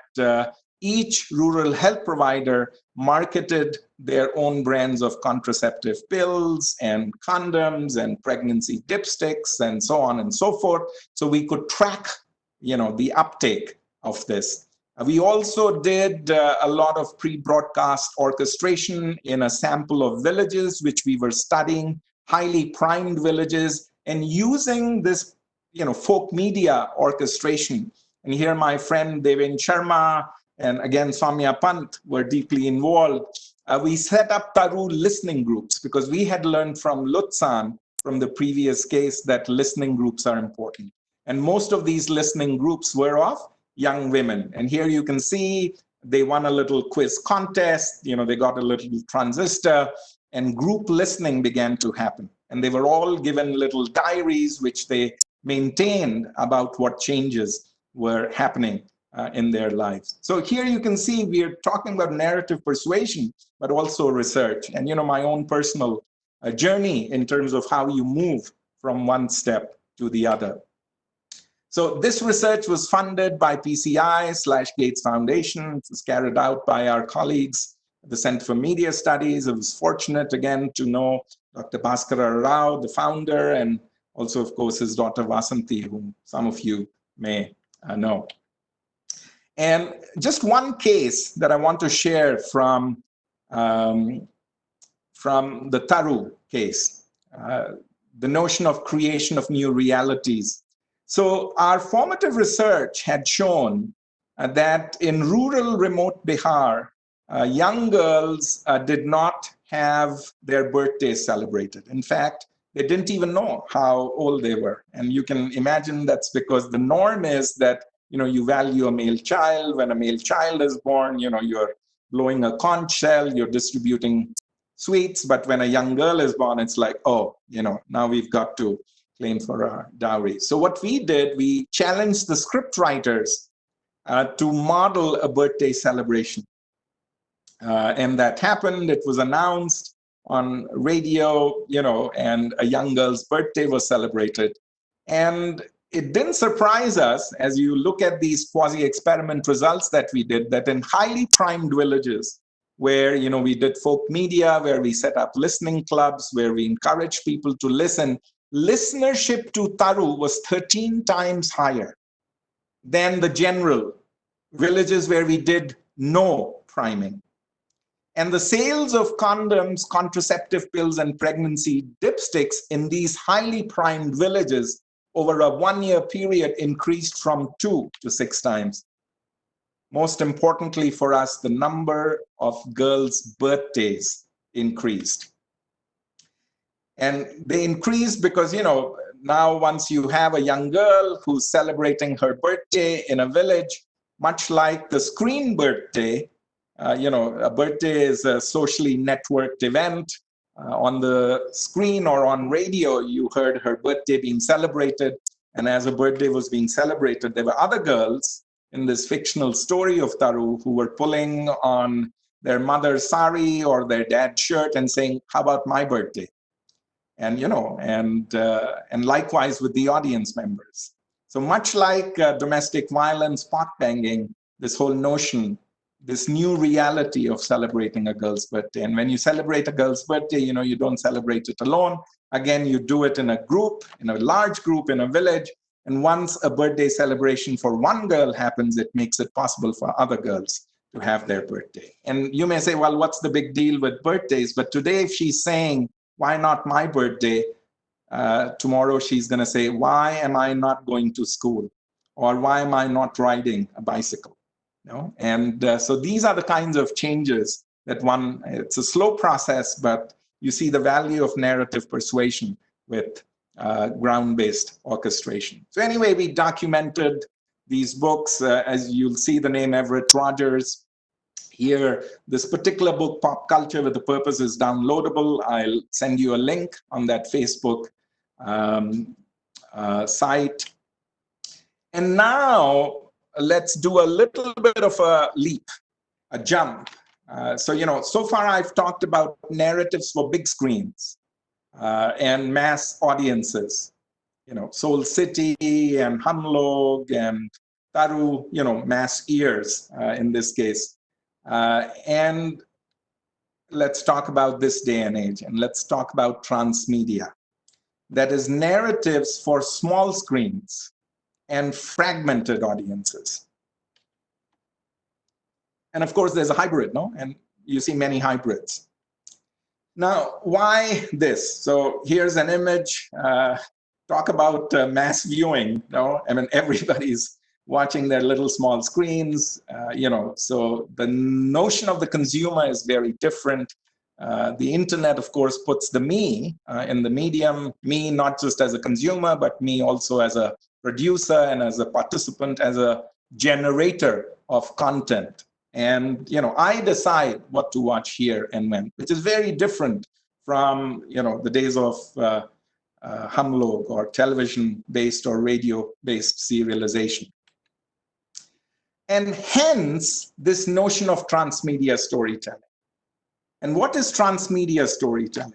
each rural health provider marketed their own brands of contraceptive pills and condoms and pregnancy dipsticks and so on and so forth. So we could track, the uptake of this. We also did a lot of pre-broadcast orchestration in a sample of villages, which we were studying, highly primed villages, and using this, folk media orchestration. And here my friend Devin Sharma and again Soumya Pant were deeply involved. We set up Taru listening groups because we had learned from Lutz from the previous case that listening groups are important. And most of these listening groups were of young women. And here you can see they won a little quiz contest, they got a little transistor, and group listening began to happen. And they were all given little diaries which they maintained about what changes were happening in their lives. So here you can see we are talking about narrative persuasion, but also research. And my own personal journey in terms of how you move from one step to the other. So this research was funded by PCI/Gates Foundation. It was carried out by our colleagues at the Center for Media Studies. I was fortunate again to know Dr. Bhaskara Rao, the founder, and also, of course, his daughter Vasanti, whom some of you may know. And just one case that I want to share from the Taru case, the notion of creation of new realities. So our formative research had shown that in rural remote Bihar, young girls did not have their birthdays celebrated. In fact, they didn't even know how old they were. And you can imagine that's because the norm is that, you value a male child. When a male child is born, you're blowing a conch shell, you're distributing sweets. But when a young girl is born, it's like, oh, now we've got to claim for a dowry. So what we did, we challenged the script writers to model a birthday celebration. And that happened. It was announced on radio, and a young girl's birthday was celebrated. And it didn't surprise us, as you look at these quasi-experiment results that we did, that in highly primed villages where, we did folk media, where we set up listening clubs, where we encouraged people to listen, listenership to Taru was 13 times higher than the general villages where we did no priming. And the sales of condoms, contraceptive pills, and pregnancy dipsticks in these highly primed villages over a 1-year period increased from 2 to 6 times. Most importantly for us, the number of girls' birthdays increased. And they increased because, now once you have a young girl who's celebrating her birthday in a village, much like the screen birthday, a birthday is a socially networked event. On the screen or on radio, you heard her birthday being celebrated. And as a birthday was being celebrated, there were other girls in this fictional story of Taru who were pulling on their mother's sari or their dad's shirt and saying, how about my birthday? And, and likewise with the audience members. So much like domestic violence, pot banging, this whole notion, this new reality of celebrating a girl's birthday. And when you celebrate a girl's birthday, you don't celebrate it alone. Again, you do it in a group, in a large group, in a village. And once a birthday celebration for one girl happens, it makes it possible for other girls to have their birthday. And you may say, well, what's the big deal with birthdays? But today, if she's saying, why not my birthday? Tomorrow, she's going to say, why am I not going to school? Or why am I not riding a bicycle? And so these are the kinds of changes that it's a slow process, but you see the value of narrative persuasion with ground-based orchestration. So anyway, we documented these books. As you'll see the name Everett Rogers here. This particular book, Pop Culture with a Purpose, is downloadable. I'll send you a link on that Facebook site. And now let's do a little bit of a leap, a jump. So far I've talked about narratives for big screens and mass audiences, Soul City and Hamlog and Taru, mass ears in this case. And let's talk about this day and age, and let's talk about transmedia. That is narratives for small screens and fragmented audiences. And of course, there's a hybrid, and you see many hybrids. Now, why this? So here's an image. Talk about mass viewing. Everybody's watching their little small screens. So the notion of the consumer is very different. The internet, of course, puts the me in the medium. Me not just as a consumer, but me also as a producer and as a participant, as a generator of content. And, I decide what to watch here and when, which is very different from, the days of Hamlog or television-based or radio-based serialization. And hence, this notion of transmedia storytelling. And what is transmedia storytelling?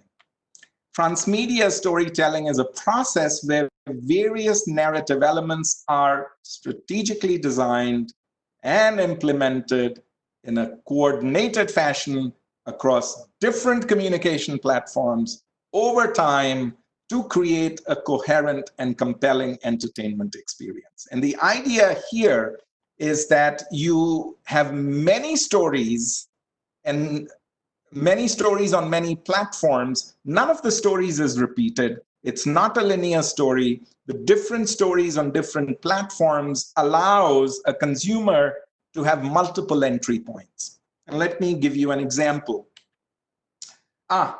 Transmedia storytelling is a process where various narrative elements are strategically designed and implemented in a coordinated fashion across different communication platforms over time to create a coherent and compelling entertainment experience. And the idea here is that you have many stories and many stories on many platforms. None of the stories is repeated. It's not a linear story. The different stories on different platforms allows a consumer to have multiple entry points. And let me give you an example.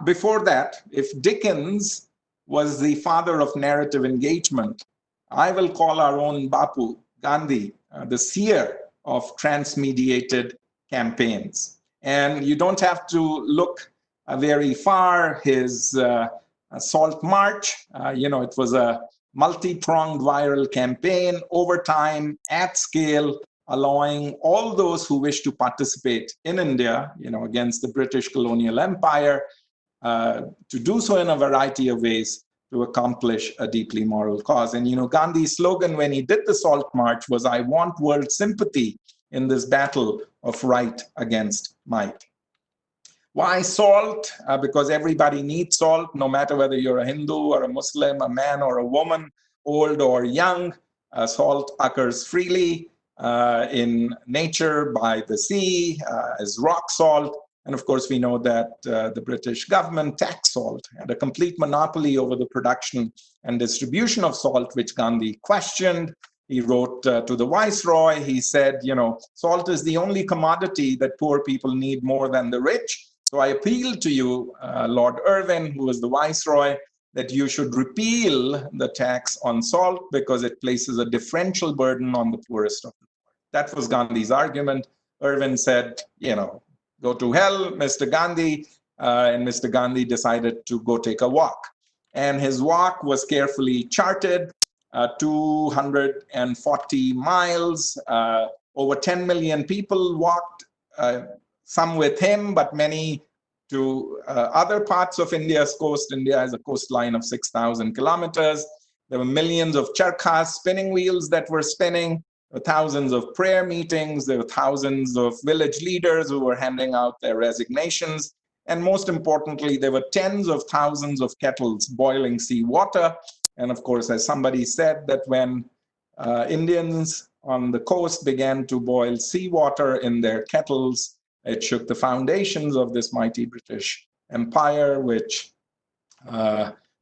Before that, if Dickens was the father of narrative engagement, I will call our own Bapu, Gandhi, the seer of transmediated campaigns. And you don't have to look very far. His Salt March, it was a multi-pronged viral campaign over time at scale, allowing all those who wish to participate in India, against the British colonial empire, to do so in a variety of ways to accomplish a deeply moral cause. And, Gandhi's slogan when he did the Salt March was, "I want world sympathy in this battle of right against might." Why salt? Because everybody needs salt, no matter whether you're a Hindu or a Muslim, a man or a woman, old or young. Salt occurs freely in nature by the sea as rock salt. And of course, we know that the British government taxed salt, had a complete monopoly over the production and distribution of salt, which Gandhi questioned. He wrote to the Viceroy, he said, salt is the only commodity that poor people need more than the rich. So I appeal to you, Lord Irwin, who was the Viceroy, that you should repeal the tax on salt because it places a differential burden on the poorest of the poor. That was Gandhi's argument. Irwin said, go to hell, Mr. Gandhi. And Mr. Gandhi decided to go take a walk. And his walk was carefully charted, 240 miles. Over 10 million people walked, some with him, but many to other parts of India's coast. India has a coastline of 6,000 kilometers. There were millions of charkhas, spinning wheels that were spinning. There were thousands of prayer meetings. There were thousands of village leaders who were handing out their resignations. And most importantly, there were tens of thousands of kettles boiling seawater. And of course, as somebody said, that when Indians on the coast began to boil seawater in their kettles, it shook the foundations of this mighty British Empire, which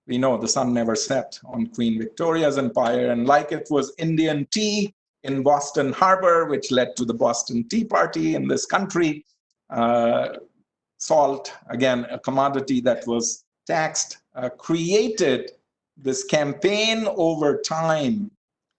we know the sun never set on Queen Victoria's empire. And like it was Indian tea in Boston Harbor, which led to the Boston Tea Party in this country, salt, again, a commodity that was taxed, created this campaign over time.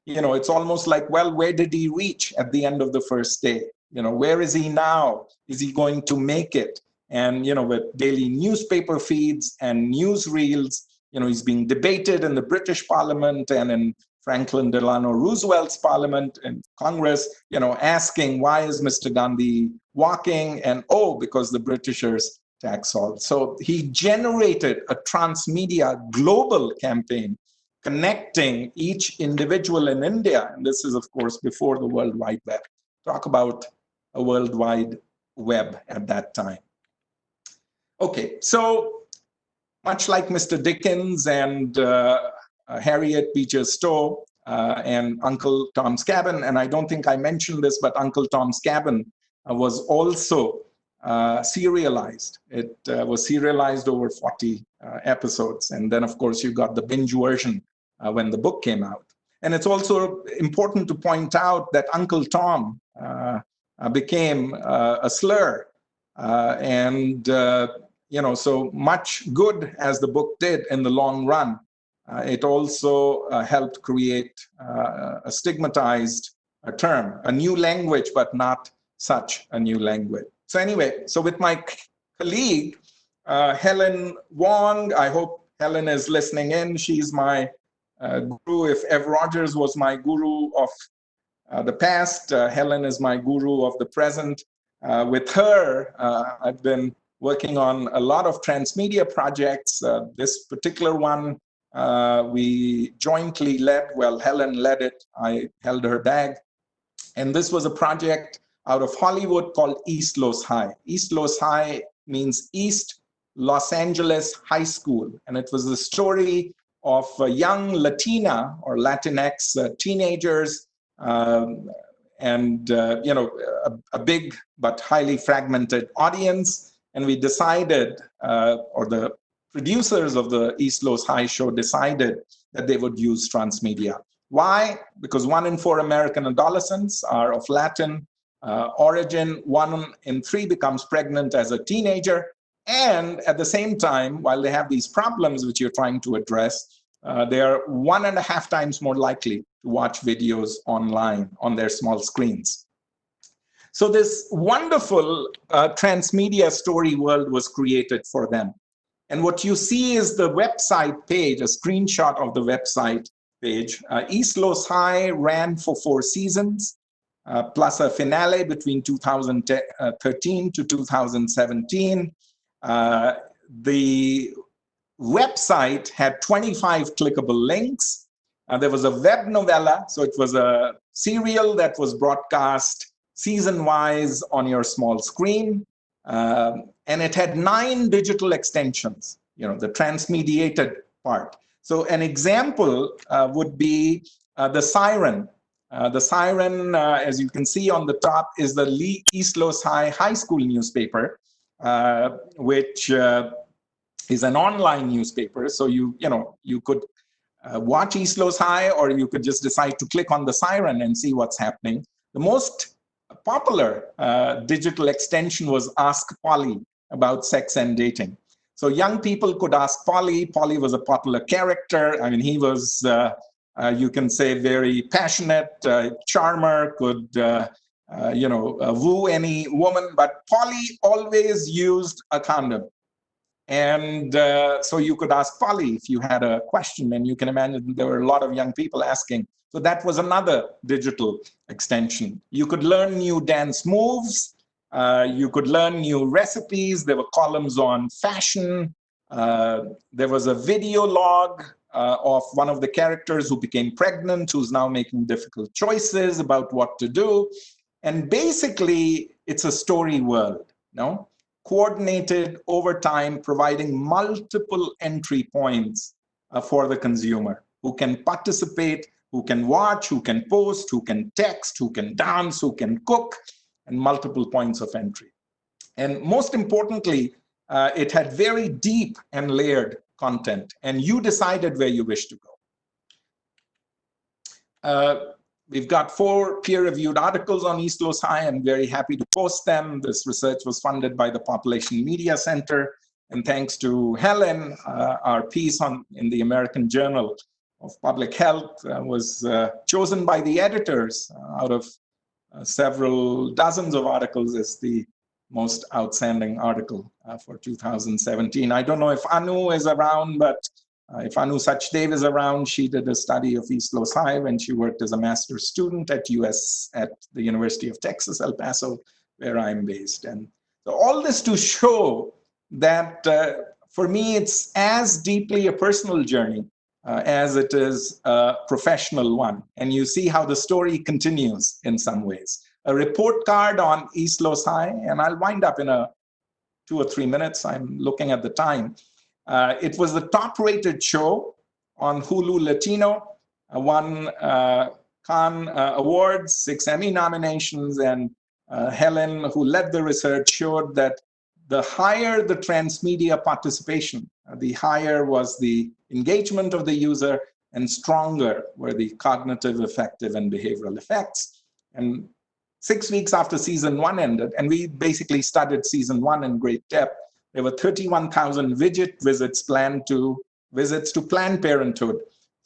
It's almost like, well, where did he reach at the end of the first day? Where is he now? Is he going to make it? And, with daily newspaper feeds and newsreels, he's being debated in the British Parliament and in Franklin Delano Roosevelt's Parliament and Congress, asking, why is Mr. Gandhi walking? And, because the Britishers tax salt. So he generated a transmedia global campaign connecting each individual in India. And this is, of course, before the World Wide Web. Talk about a World Wide Web at that time. Okay, so much like Mr. Dickens and Harriet Beecher Stowe and Uncle Tom's Cabin, and I don't think I mentioned this, but Uncle Tom's Cabin was also serialized. It was serialized over 40 episodes. And then, of course, you got the binge version when the book came out. And it's also important to point out that Uncle Tom became a slur. So much good as the book did in the long run, it also helped create a stigmatized term, a new language, but not such a new language. So anyway, so with my colleague, Helen Wong, I hope Helen is listening in. She's my guru. If Ev Rogers was my guru of the past, Helen is my guru of the present. With her, I've been working on a lot of transmedia projects. This particular one, we jointly led. Well, Helen led it. I held her bag. And this was a project out of Hollywood called East Los High. East Los High means East Los Angeles High School. And it was the story of young Latina or Latinx teenagers and a big but highly fragmented audience. And we decided, or the producers of the East Los High show decided that they would use transmedia. Why? Because 1 in 4 American adolescents are of Latin origin, 1 in 3 becomes pregnant as a teenager. And at the same time, while they have these problems which you're trying to address, they are 1.5 times more likely to watch videos online on their small screens. So this wonderful transmedia story world was created for them. And what you see is the website page, a screenshot of the website page. East Los High ran for 4 seasons, plus a finale between 2013 to 2017. The website had 25 clickable links. There was a web novella, so it was a serial that was broadcast season-wise on your small screen. And it had 9 digital extensions, the transmediated part. So an example would be the Siren. The Siren, as you can see on the top, is the East Los High School newspaper, which is an online newspaper. So you could watch East Los High, or you could just decide to click on the Siren and see what's happening. The most popular digital extension was Ask Polly, about sex and dating. So young people could ask Polly. Polly was a popular character. I mean, he was, you can say, very passionate, charmer, could, woo any woman. But Polly always used a condom. And so you could ask Polly if you had a question, and you can imagine there were a lot of young people asking. So that was another digital extension. You could learn new dance moves. You could learn new recipes. There were columns on fashion. There was a video log of one of the characters who became pregnant, who's now making difficult choices about what to do. And basically, it's a story world, coordinated over time, providing multiple entry points for the consumer who can participate, who can watch, who can post, who can text, who can dance, who can cook, and multiple points of entry. And most importantly, it had very deep and layered content, and you decided where you wish to go. We've got 4 peer-reviewed articles on East Los High. I'm very happy to post them. This research was funded by the Population Media Center. And thanks to Helen, our piece in the American Journal of Public Health was chosen by the editors out of several dozens of articles as the most outstanding article for 2017. I don't know if Anu is around, but if Anu Sachdev is around, she did a study of East Los High when she worked as a master's student at the University of Texas, El Paso, where I'm based. And so all this to show that for me, it's as deeply a personal journey as it is a professional one. And you see how the story continues in some ways. A report card on East Los High, and I'll wind up in 2 or 3 minutes. I'm looking at the time. It was the top-rated show on Hulu Latino, won Cannes Awards, 6 Emmy nominations, and Helen, who led the research, showed that the higher the transmedia participation, the higher was the engagement of the user, and stronger were the cognitive, affective, and behavioral effects. And 6 weeks after season 1 ended, and we basically studied season 1 in great depth, there were 31,000 visits to Planned Parenthood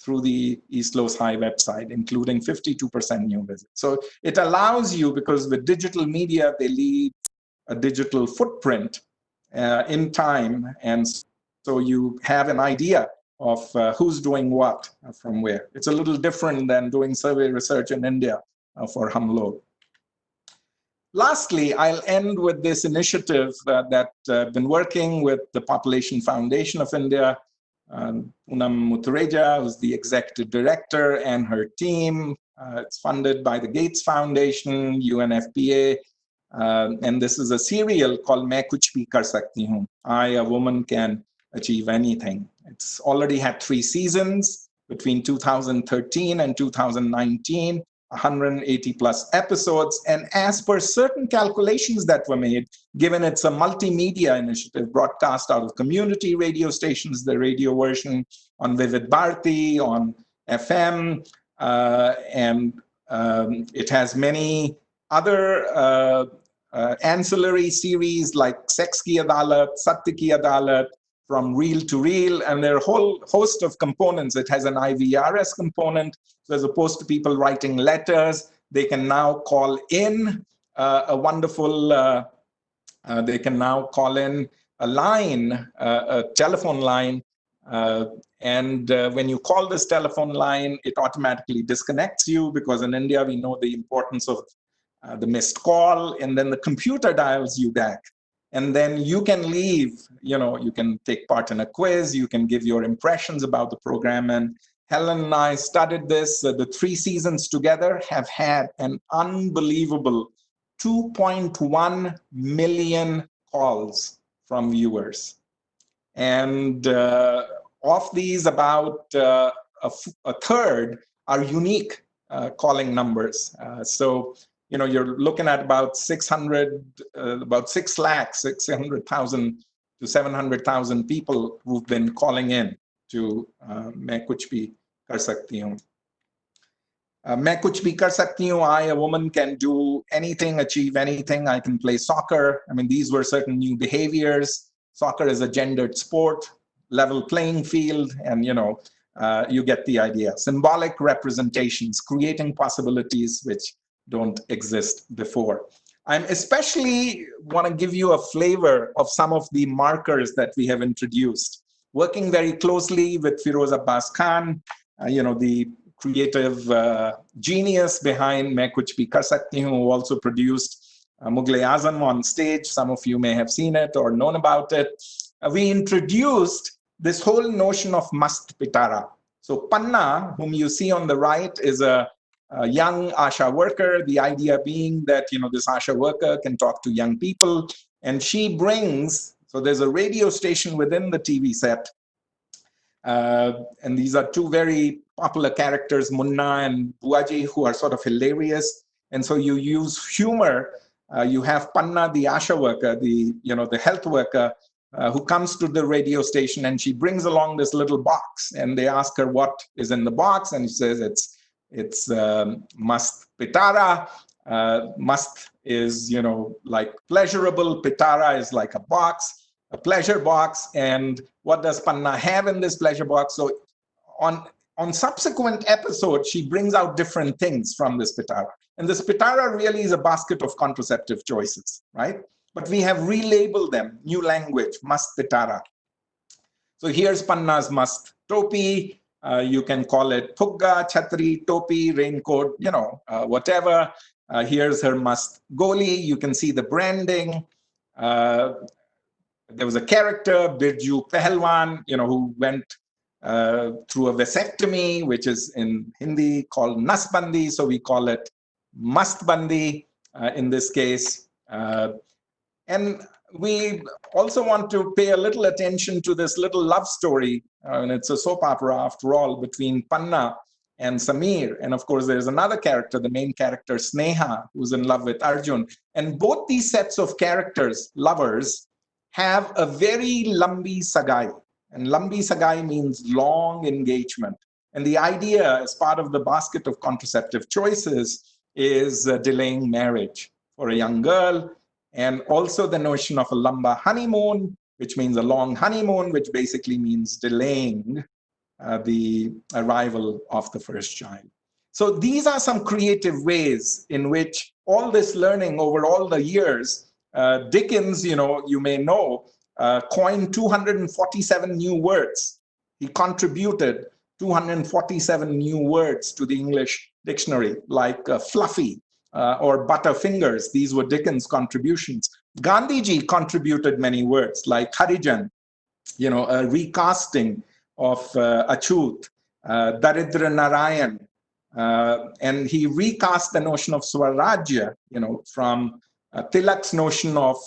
through the East Los High website, including 52% new visits. So it allows you, because with digital media, they leave a digital footprint in time. And so you have an idea of who's doing what from where. It's a little different than doing survey research in India for Hum Log. Lastly, I'll end with this initiative that I've been working with the Population Foundation of India, Poonam Muthureja, who's the executive director, and her team. It's funded by the Gates Foundation, UNFPA, and this is a serial called Main Kuch Bhi Kar Sakti Hoon. I, a woman, can achieve anything. It's already had 3 seasons between 2013 and 2019. 180 plus episodes, and as per certain calculations that were made, given it's a multimedia initiative broadcast out of community radio stations, the radio version on Vivid Bharati, on FM, and it has many other ancillary series like Sex Ki Adalat, Satya Ki Adalat, from reel to reel, and there are a whole host of components. It has an IVRS component, so as opposed to people writing letters, they can now call in a wonderful, they can now call in a line, a telephone line, and when you call this telephone line, it automatically disconnects you, because in India, we know the importance of the missed call, and then the computer dials you back. And then you can leave, you can take part in a quiz, you can give your impressions about the program. And Helen and I studied this. The 3 seasons together have had an unbelievable 2.1 million calls from viewers. And of these, about a third are unique calling numbers. So you're looking at about 600,000 to 700,000 people who've been calling in to Main Kuch Bhi Kar Sakti Hoon. Main Kuch Bhi Kar Sakti Hoon, I, a woman, can do anything, achieve anything. I can play soccer. I mean, these were certain new behaviors. Soccer is a gendered sport, level playing field, and you get the idea. Symbolic representations, creating possibilities which don't exist before. I'm especially want to give you a flavor of some of the markers that we have introduced. Working very closely with Firoz Abbas Khan, the creative genius behind Main Kuch Bhi Kar Sakti Hoon, who also produced Mughal-e-Azam on stage. Some of you may have seen it or known about it. We introduced this whole notion of Mast Pitara. So Panna, whom you see on the right, is a young ASHA worker, the idea being that, this ASHA worker can talk to young people, and she brings, so there's a radio station within the TV set, and these are 2 very popular characters, Munna and Buaji, who are sort of hilarious, and so you use humor. You have Panna, the ASHA worker, the health worker, who comes to the radio station, and she brings along this little box, and they ask her what is in the box, and she says it's Mast Pitara. Mast is, like pleasurable. Pitara is like a box, a pleasure box. And what does Panna have in this pleasure box? So on subsequent episodes, she brings out different things from this Pitara. And this Pitara really is a basket of contraceptive choices, right? But we have relabeled them, new language, Mast Pitara. So here's Panna's Mast Topi. You can call it Pugga, Chhatri, Topi, raincoat, whatever. Here's her Mast Goli. You can see the branding. There was a character, Birju Pehelwan, who went through a vasectomy, which is in Hindi called Nasbandi. So we call it Mastbandi in this case. And we also want to pay a little attention to this little love story, and it's a soap opera after all, between Panna and Samir. And of course, there's another character, the main character, Sneha, who's in love with Arjun. And both these sets of characters, lovers, have a very lambi sagai. And lambi sagai means long engagement. And the idea, as part of the basket of contraceptive choices, is delaying marriage for a young girl. And also the notion of a lamba honeymoon, which means a long honeymoon, which basically means delaying the arrival of the first child. So these are some creative ways in which all this learning over all the years, Dickens, you may know, coined 247 new words. He contributed 247 new words to the English dictionary, like fluffy, or butterfingers. These were Dickens' contributions. Gandhiji contributed many words like Harijan, a recasting of Achut, Daridra Narayan, and he recast the notion of Swarajya, from Tilak's notion of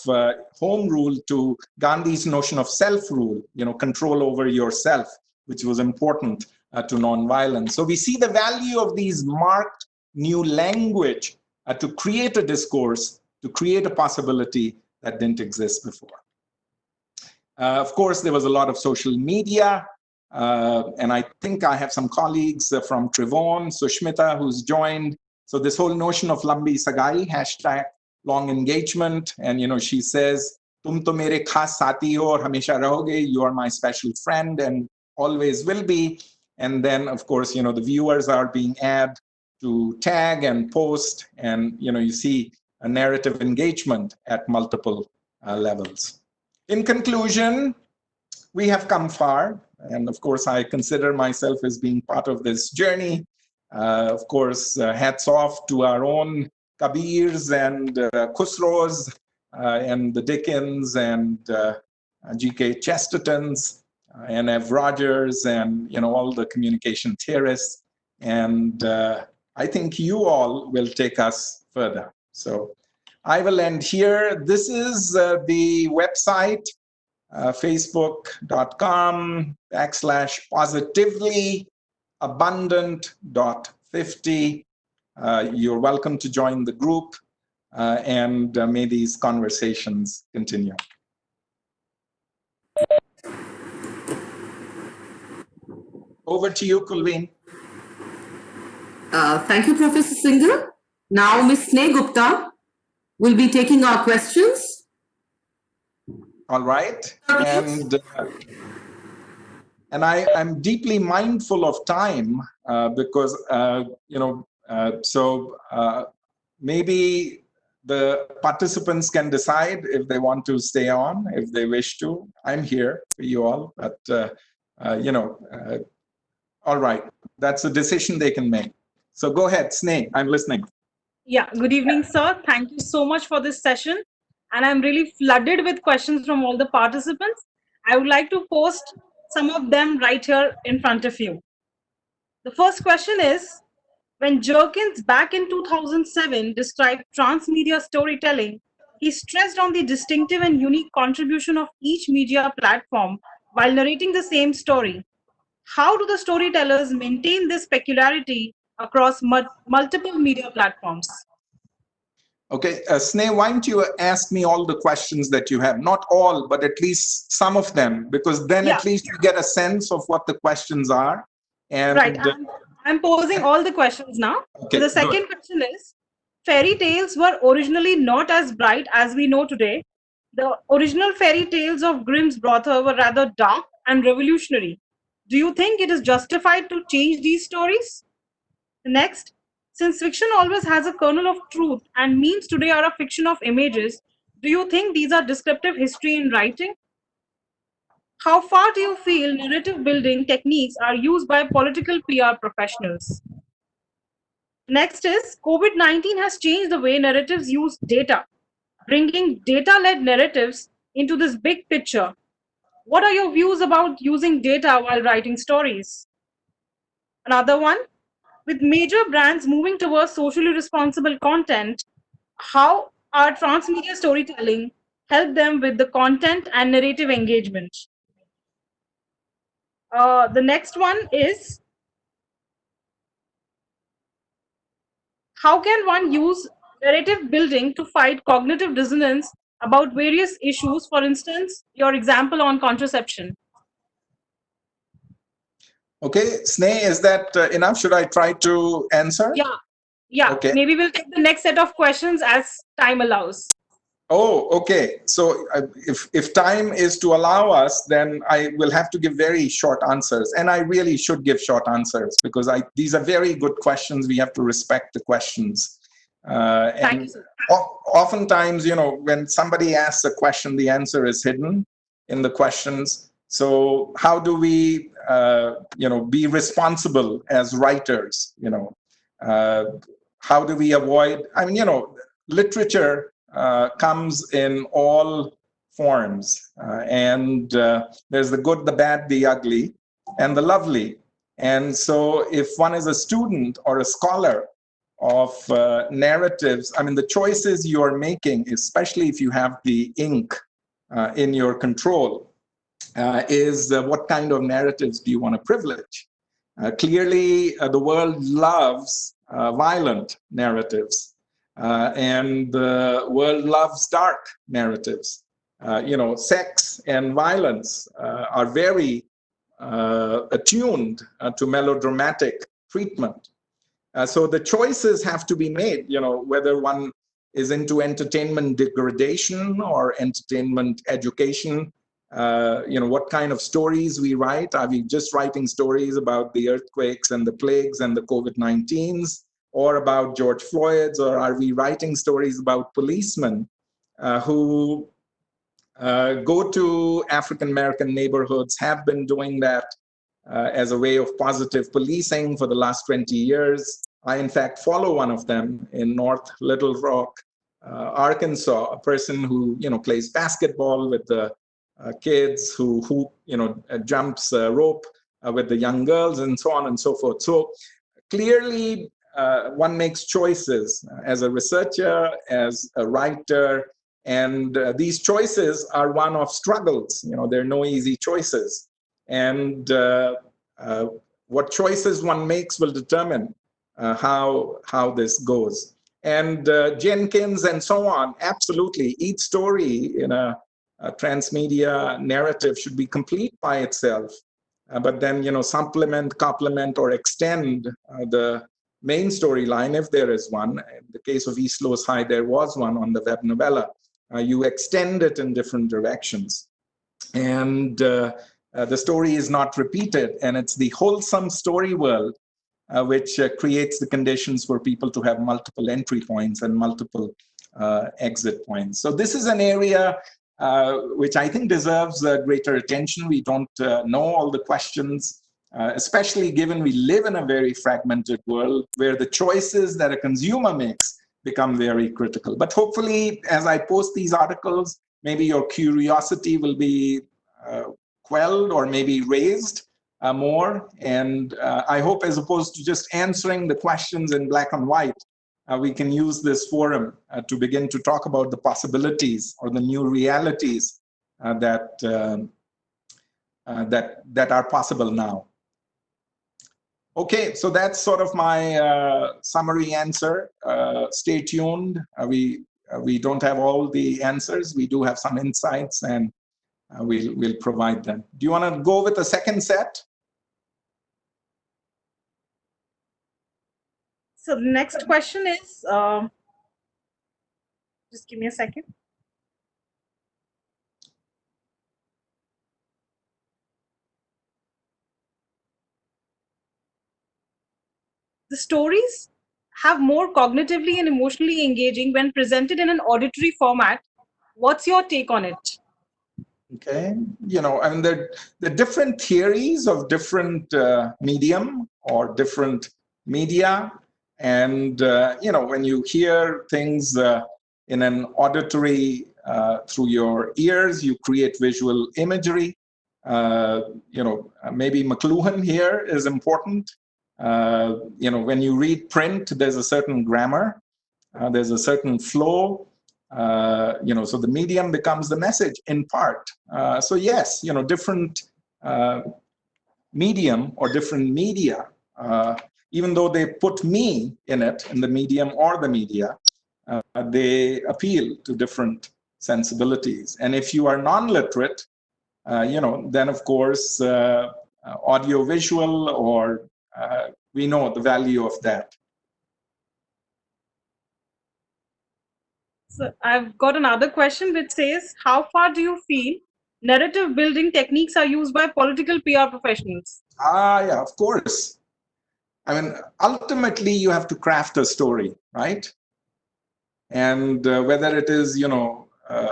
home rule to Gandhi's notion of self-rule, control over yourself, which was important to nonviolence. So we see the value of these marked new language to create a discourse, to create a possibility that didn't exist before. Of course, there was a lot of social media, and I think I have some colleagues from Trivon, Sushmita, who's joined. So this whole notion of Lambi Sagai, hashtag long engagement, and she says, "Tum to mere khas saathi ho aur hamesha rahoge." You are my special friend and always will be. And then, of course, the viewers are being added to tag and post, and you see a narrative engagement at multiple levels. In conclusion, we have come far, and of course, I consider myself as being part of this journey. Of course, hats off to our own Kabirs and Khusros and the Dickens and G.K. Chestertons, and F. Rogers, and all the communication theorists. And I think you all will take us further. So I will end here. This is the website, facebook.com/positivelyabundant.50. You're welcome to join the group, and may these conversations continue. Over to you, Kulveen. Thank you, Professor Singhal. Now, Ms. Sneh Gupta will be taking our questions. All right. And I'm deeply mindful of time because, maybe the participants can decide if they want to stay on, if they wish to. I'm here for you all, but, all right. That's a decision they can make. So go ahead, Sneh, I'm listening. Yeah, good evening, sir. Thank you so much for this session. And I'm really flooded with questions from all the participants. I would like to post some of them right here in front of you. The first question is, when Jerkins back in 2007 described transmedia storytelling, he stressed on the distinctive and unique contribution of each media platform while narrating the same story. How do the storytellers maintain this peculiarity across multiple media platforms? Okay, Sneh, why don't you ask me all the questions that you have? Not all, but at least some of them, because then at least you get a sense of what the questions are. And right, I'm posing all the questions now. Okay, so the second question is, fairy tales were originally not as bright as we know today. The original fairy tales of Grimm's Brother were rather dark and revolutionary. Do you think it is justified to change these stories? Next, since fiction always has a kernel of truth and memes today are a fiction of images, do you think these are descriptive history in writing? How far do you feel narrative building techniques are used by political PR professionals? Next is, COVID-19 has changed the way narratives use data, bringing data-led narratives into this big picture. What are your views about using data while writing stories? Another one, with major brands moving towards socially responsible content, how are transmedia storytelling help them with the content and narrative engagement? The next one is, how can one use narrative building to fight cognitive dissonance about various issues? For instance, your example on contraception. Okay, Sneh, is that enough? Should I try to answer? Yeah. Okay. Maybe we'll take the next set of questions as time allows. Oh, okay. So if time is to allow us, then I will have to give very short answers. And I really should give short answers because these are very good questions. We have to respect the questions. Thank you, sir. Oftentimes, when somebody asks a question, the answer is hidden in the questions. So how do we, be responsible as writers? How do we avoid, literature comes in all forms, and there's the good, the bad, the ugly, and the lovely. And so if one is a student or a scholar of narratives, the choices you're making, especially if you have the ink in your control, is what kind of narratives do you want to privilege? Clearly, the world loves violent narratives. And the world loves dark narratives. Sex and violence are very attuned to melodramatic treatment. So the choices have to be made, whether one is into entertainment degradation or entertainment education. What kind of stories we write. Are we just writing stories about the earthquakes and the plagues and the COVID-19s, or about George Floyd's, or are we writing stories about policemen who go to African-American neighborhoods, have been doing that as a way of positive policing for the last 20 years. I, in fact, follow one of them in North Little Rock, Arkansas, a person who, plays basketball with the kids, who jumps rope with the young girls, and so on and so forth. So clearly, one makes choices as a researcher, as a writer, and these choices are one of struggles. There are no easy choices. And what choices one makes will determine how this goes. And Jenkins and so on, absolutely. Each story in a transmedia narrative should be complete by itself, but then, supplement, complement, or extend the main storyline if there is one. In the case of East Los High, there was one on the web novella. You extend it in different directions. And the story is not repeated, and it's the wholesome story world which creates the conditions for people to have multiple entry points and multiple exit points. So this is an area which I think deserves greater attention. We don't know all the questions, especially given we live in a very fragmented world where the choices that a consumer makes become very critical. But hopefully, as I post these articles, maybe your curiosity will be quelled or maybe raised more. And I hope, as opposed to just answering the questions in black and white, we can use this forum to begin to talk about the possibilities or the new realities that are possible now. Okay, so that's sort of my summary answer. Stay tuned. We don't have all the answers. We do have some insights, and we'll provide them. Do you want to go with the second set? So the next question is, just give me a second. The stories have more cognitively and emotionally engaging when presented in an auditory format. What's your take on it? Okay, I mean, the different theories of different medium or different media. And, when you hear things in an auditory through your ears, you create visual imagery. Maybe McLuhan here is important. When you read print, there's a certain grammar, there's a certain flow. So the medium becomes the message in part. So yes, different medium or different media, even though they put me in it, in the medium or the media, they appeal to different sensibilities. And if you are non-literate, then of course, audio-visual, or we know the value of that. So I've got another question which says, how far do you feel narrative building techniques are used by political PR professionals? Yeah, of course. I mean, ultimately, you have to craft a story, right? And whether it is,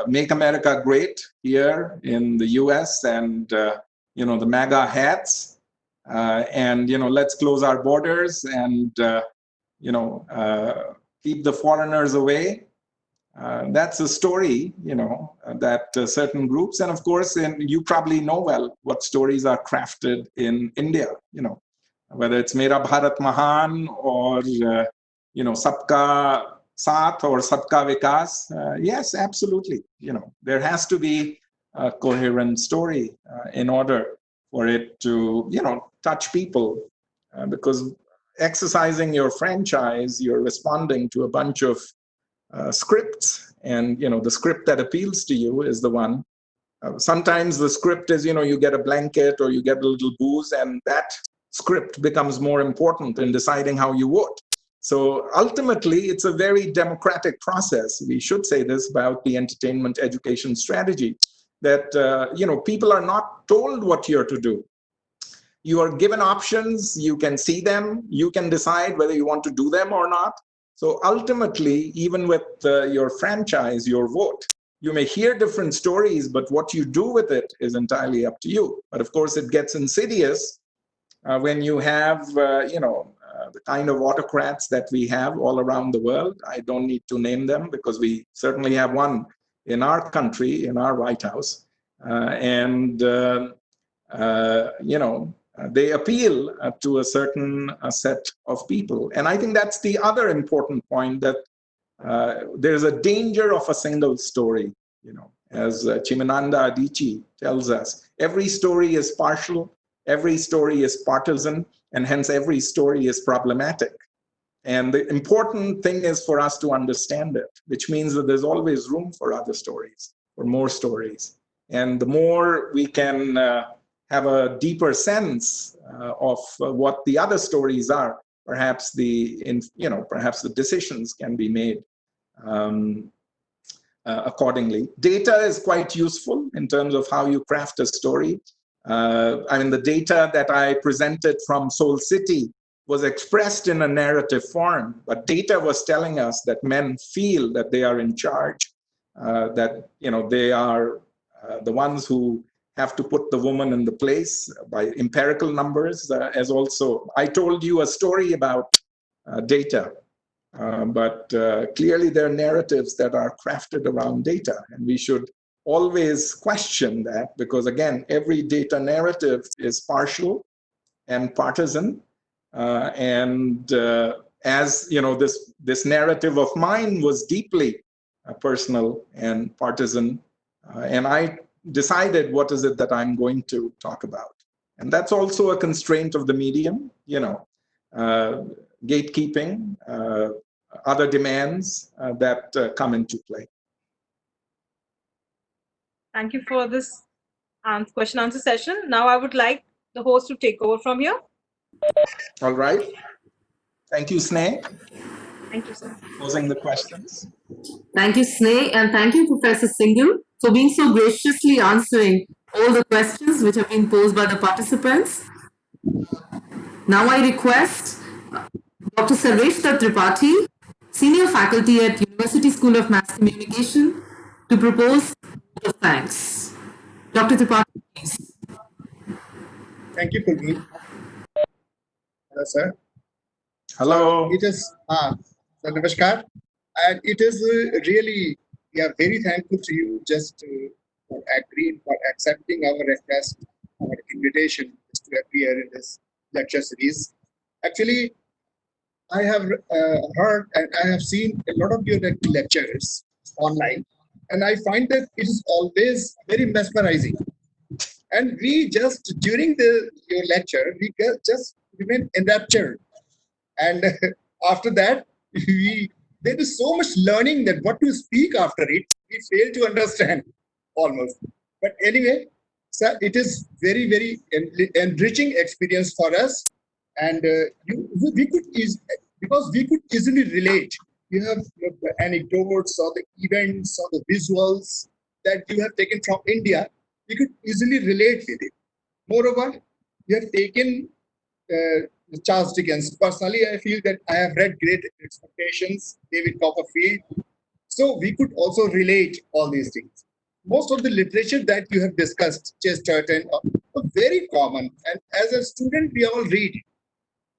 Make America Great here in the US, and, the MAGA hats, and, let's close our borders and, keep the foreigners away. That's a story, that certain groups, and of course, you probably know well what stories are crafted in India, whether it's Mera Bharat Mahan or, Sabka Saath or Sabka Vikas. Yes, absolutely. There has to be a coherent story in order for it to, touch people, because exercising your franchise, you're responding to a bunch of scripts, and the script that appeals to you is the one. Sometimes the script is, you get a blanket or you get a little booze, and that script becomes more important in deciding how you vote. So ultimately, it's a very democratic process. We should say this about the entertainment education strategy, that people are not told what you're to do. You are given options, you can see them, you can decide whether you want to do them or not. So ultimately, even with your franchise, your vote, you may hear different stories, but what you do with it is entirely up to you. But of course, it gets insidious when you have, the kind of autocrats that we have all around the world. I don't need to name them because we certainly have one in our country, in our White House. They appeal to a certain set of people. And I think that's the other important point, that there's a danger of a single story. As Chimananda Adichie tells us, every story is partial, every story is partisan, and hence every story is problematic. And the important thing is for us to understand it, which means that there's always room for other stories, for more stories. And the more we can have a deeper sense of what the other stories are, perhaps the decisions can be made accordingly. Data is quite useful in terms of how you craft a story. The data that I presented from Soul City was expressed in a narrative form, but data was telling us that men feel that they are in charge, that they are the ones who have to put the woman in the place by empirical numbers. As also, I told you a story about data, but clearly there are narratives that are crafted around data, and we should always question that, because again, every data narrative is partial and partisan. As this narrative of mine was deeply personal and partisan, and I decided what is it that I'm going to talk about. And that's also a constraint of the medium, gatekeeping, other demands that come into play. Thank you for this question answer session. Now I would like the host to take over from here. All right. Thank you, Sneh. Thank you, sir. Posing the questions. Thank you, Sneh, and thank you, Professor Singhal, for being so graciously answering all the questions which have been posed by the participants. Now I request Dr. Sarvesh Tripathi, Senior Faculty at University School of Mass Communication, to propose a vote of thanks. Dr. Tripathi, please. Thank you, Kulveer. Hello, sir. Hello. It is, sir, namaskar. And it is really, we are very thankful to you just for agreeing, for accepting our request, our invitation to appear in this lecture series. Actually, I have heard and I have seen a lot of your lectures online, and I find that it is always very mesmerizing. And we just, during your lecture, we just remain enraptured. And after that, there is so much learning that what to speak after it, we fail to understand almost. But anyway, sir, it is very, very enriching experience for us. And we could easily relate. You have the anecdotes or the events or the visuals that you have taken from India. We could easily relate with it. Moreover, you have taken Charles Dickens. Personally, I feel that I have read Great Expectations, David Copperfield. So we could also relate all these things. Most of the literature that you have discussed, Chesterton, are very common. And as a student, we all read it.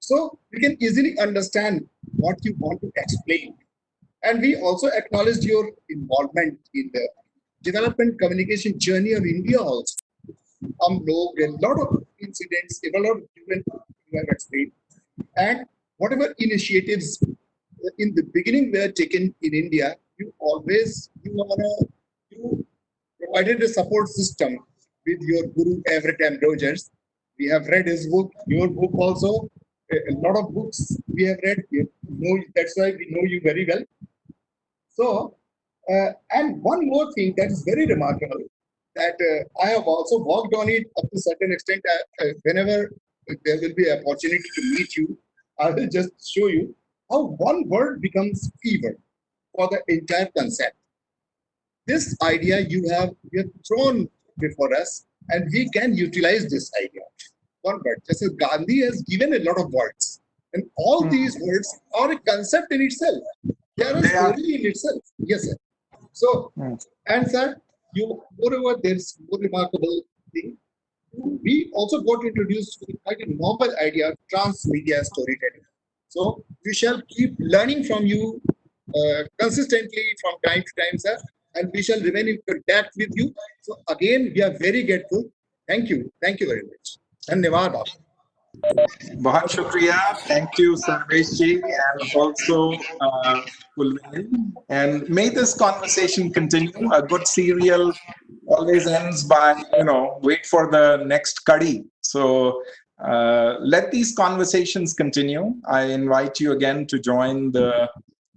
So we can easily understand what you want to explain. And we also acknowledged your involvement in the development communication journey of India also. A lot of incidents, a lot of events you have explained. And whatever initiatives in the beginning were taken in India, you provided a support system with your guru Everett M. Rogers. We have read his book, your book also. A lot of books we have read. That's why we know you very well. So, and one more thing that is very remarkable, that I have also worked on it up to a certain extent. Whenever there will be an opportunity to meet you, I will just show you how one word becomes fever for the entire concept. This idea you have thrown before us, and we can utilize this idea. One word. Just as Gandhi has given a lot of words, and all these words are a concept in itself. They are a They are. story in itself. Yes, sir. So, and sir, moreover, there's more remarkable thing. We also got introduced to quite a novel idea of transmedia storytelling. So we shall keep learning from you consistently from time to time, sir, and we shall remain in contact with you. So again, we are very grateful. Thank you. Thank you very much. Dhanyawad. बहुत शुक्रिया. Thank you, Sarvesh ji, and also Kulveer. And may this conversation continue. A good serial always ends by, wait for the next curry. So let these conversations continue. I invite you again to join the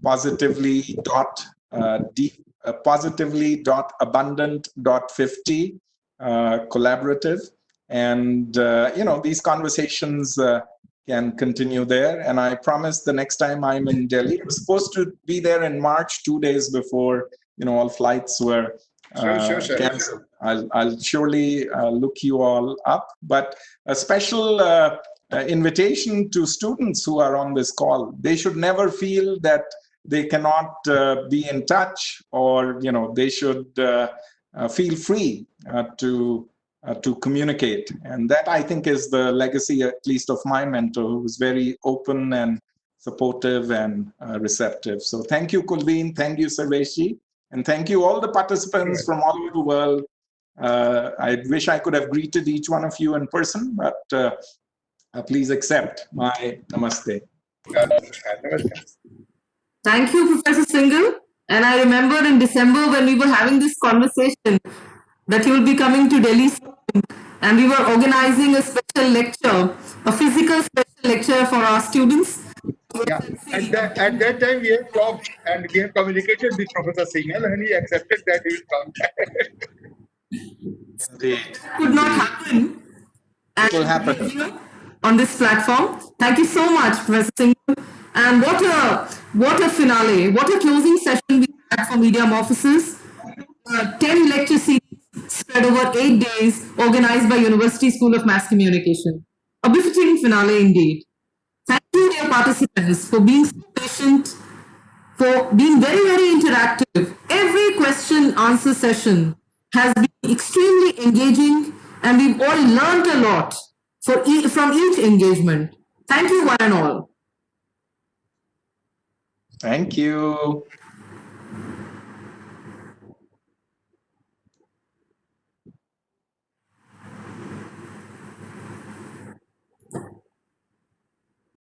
positively.abundant.50 collaborative. And these conversations can continue there. And I promise the next time I'm in Delhi, I'm supposed to be there in March, 2 days before all flights were Sure. canceled. I'll surely look you all up. But a special invitation to students who are on this call: they should never feel that they cannot be in touch, or they should feel free to communicate. And that, I think, is the legacy, at least of my mentor, who was very open and supportive and receptive. So thank you, Kulveer. Thank you, Sarvesh ji. And thank you all the participants from all over the world. I wish I could have greeted each one of you in person, but please accept my namaste. Thank you, Professor Singhal. And I remember in December when we were having this conversation that you will be coming to Delhi soon, and we were organizing a special lecture, a physical special lecture for our students. Yeah, at that time we have talked and we have communicated with Professor Singhal, and he accepted that he will come. Indeed. Could not happen. It will happen. On this platform. Thank you so much, Professor Singhal. And what a finale, what a closing session we had for Mediamorphosis. 10 lecture series spread over 8 days, organized by University School of Mass Communication. A befitting finale indeed. Thank you, dear participants, for being so patient, for being very, very interactive. Every question-answer session has been extremely engaging, and we've all learned a lot from each engagement. Thank you, one and all. Thank you.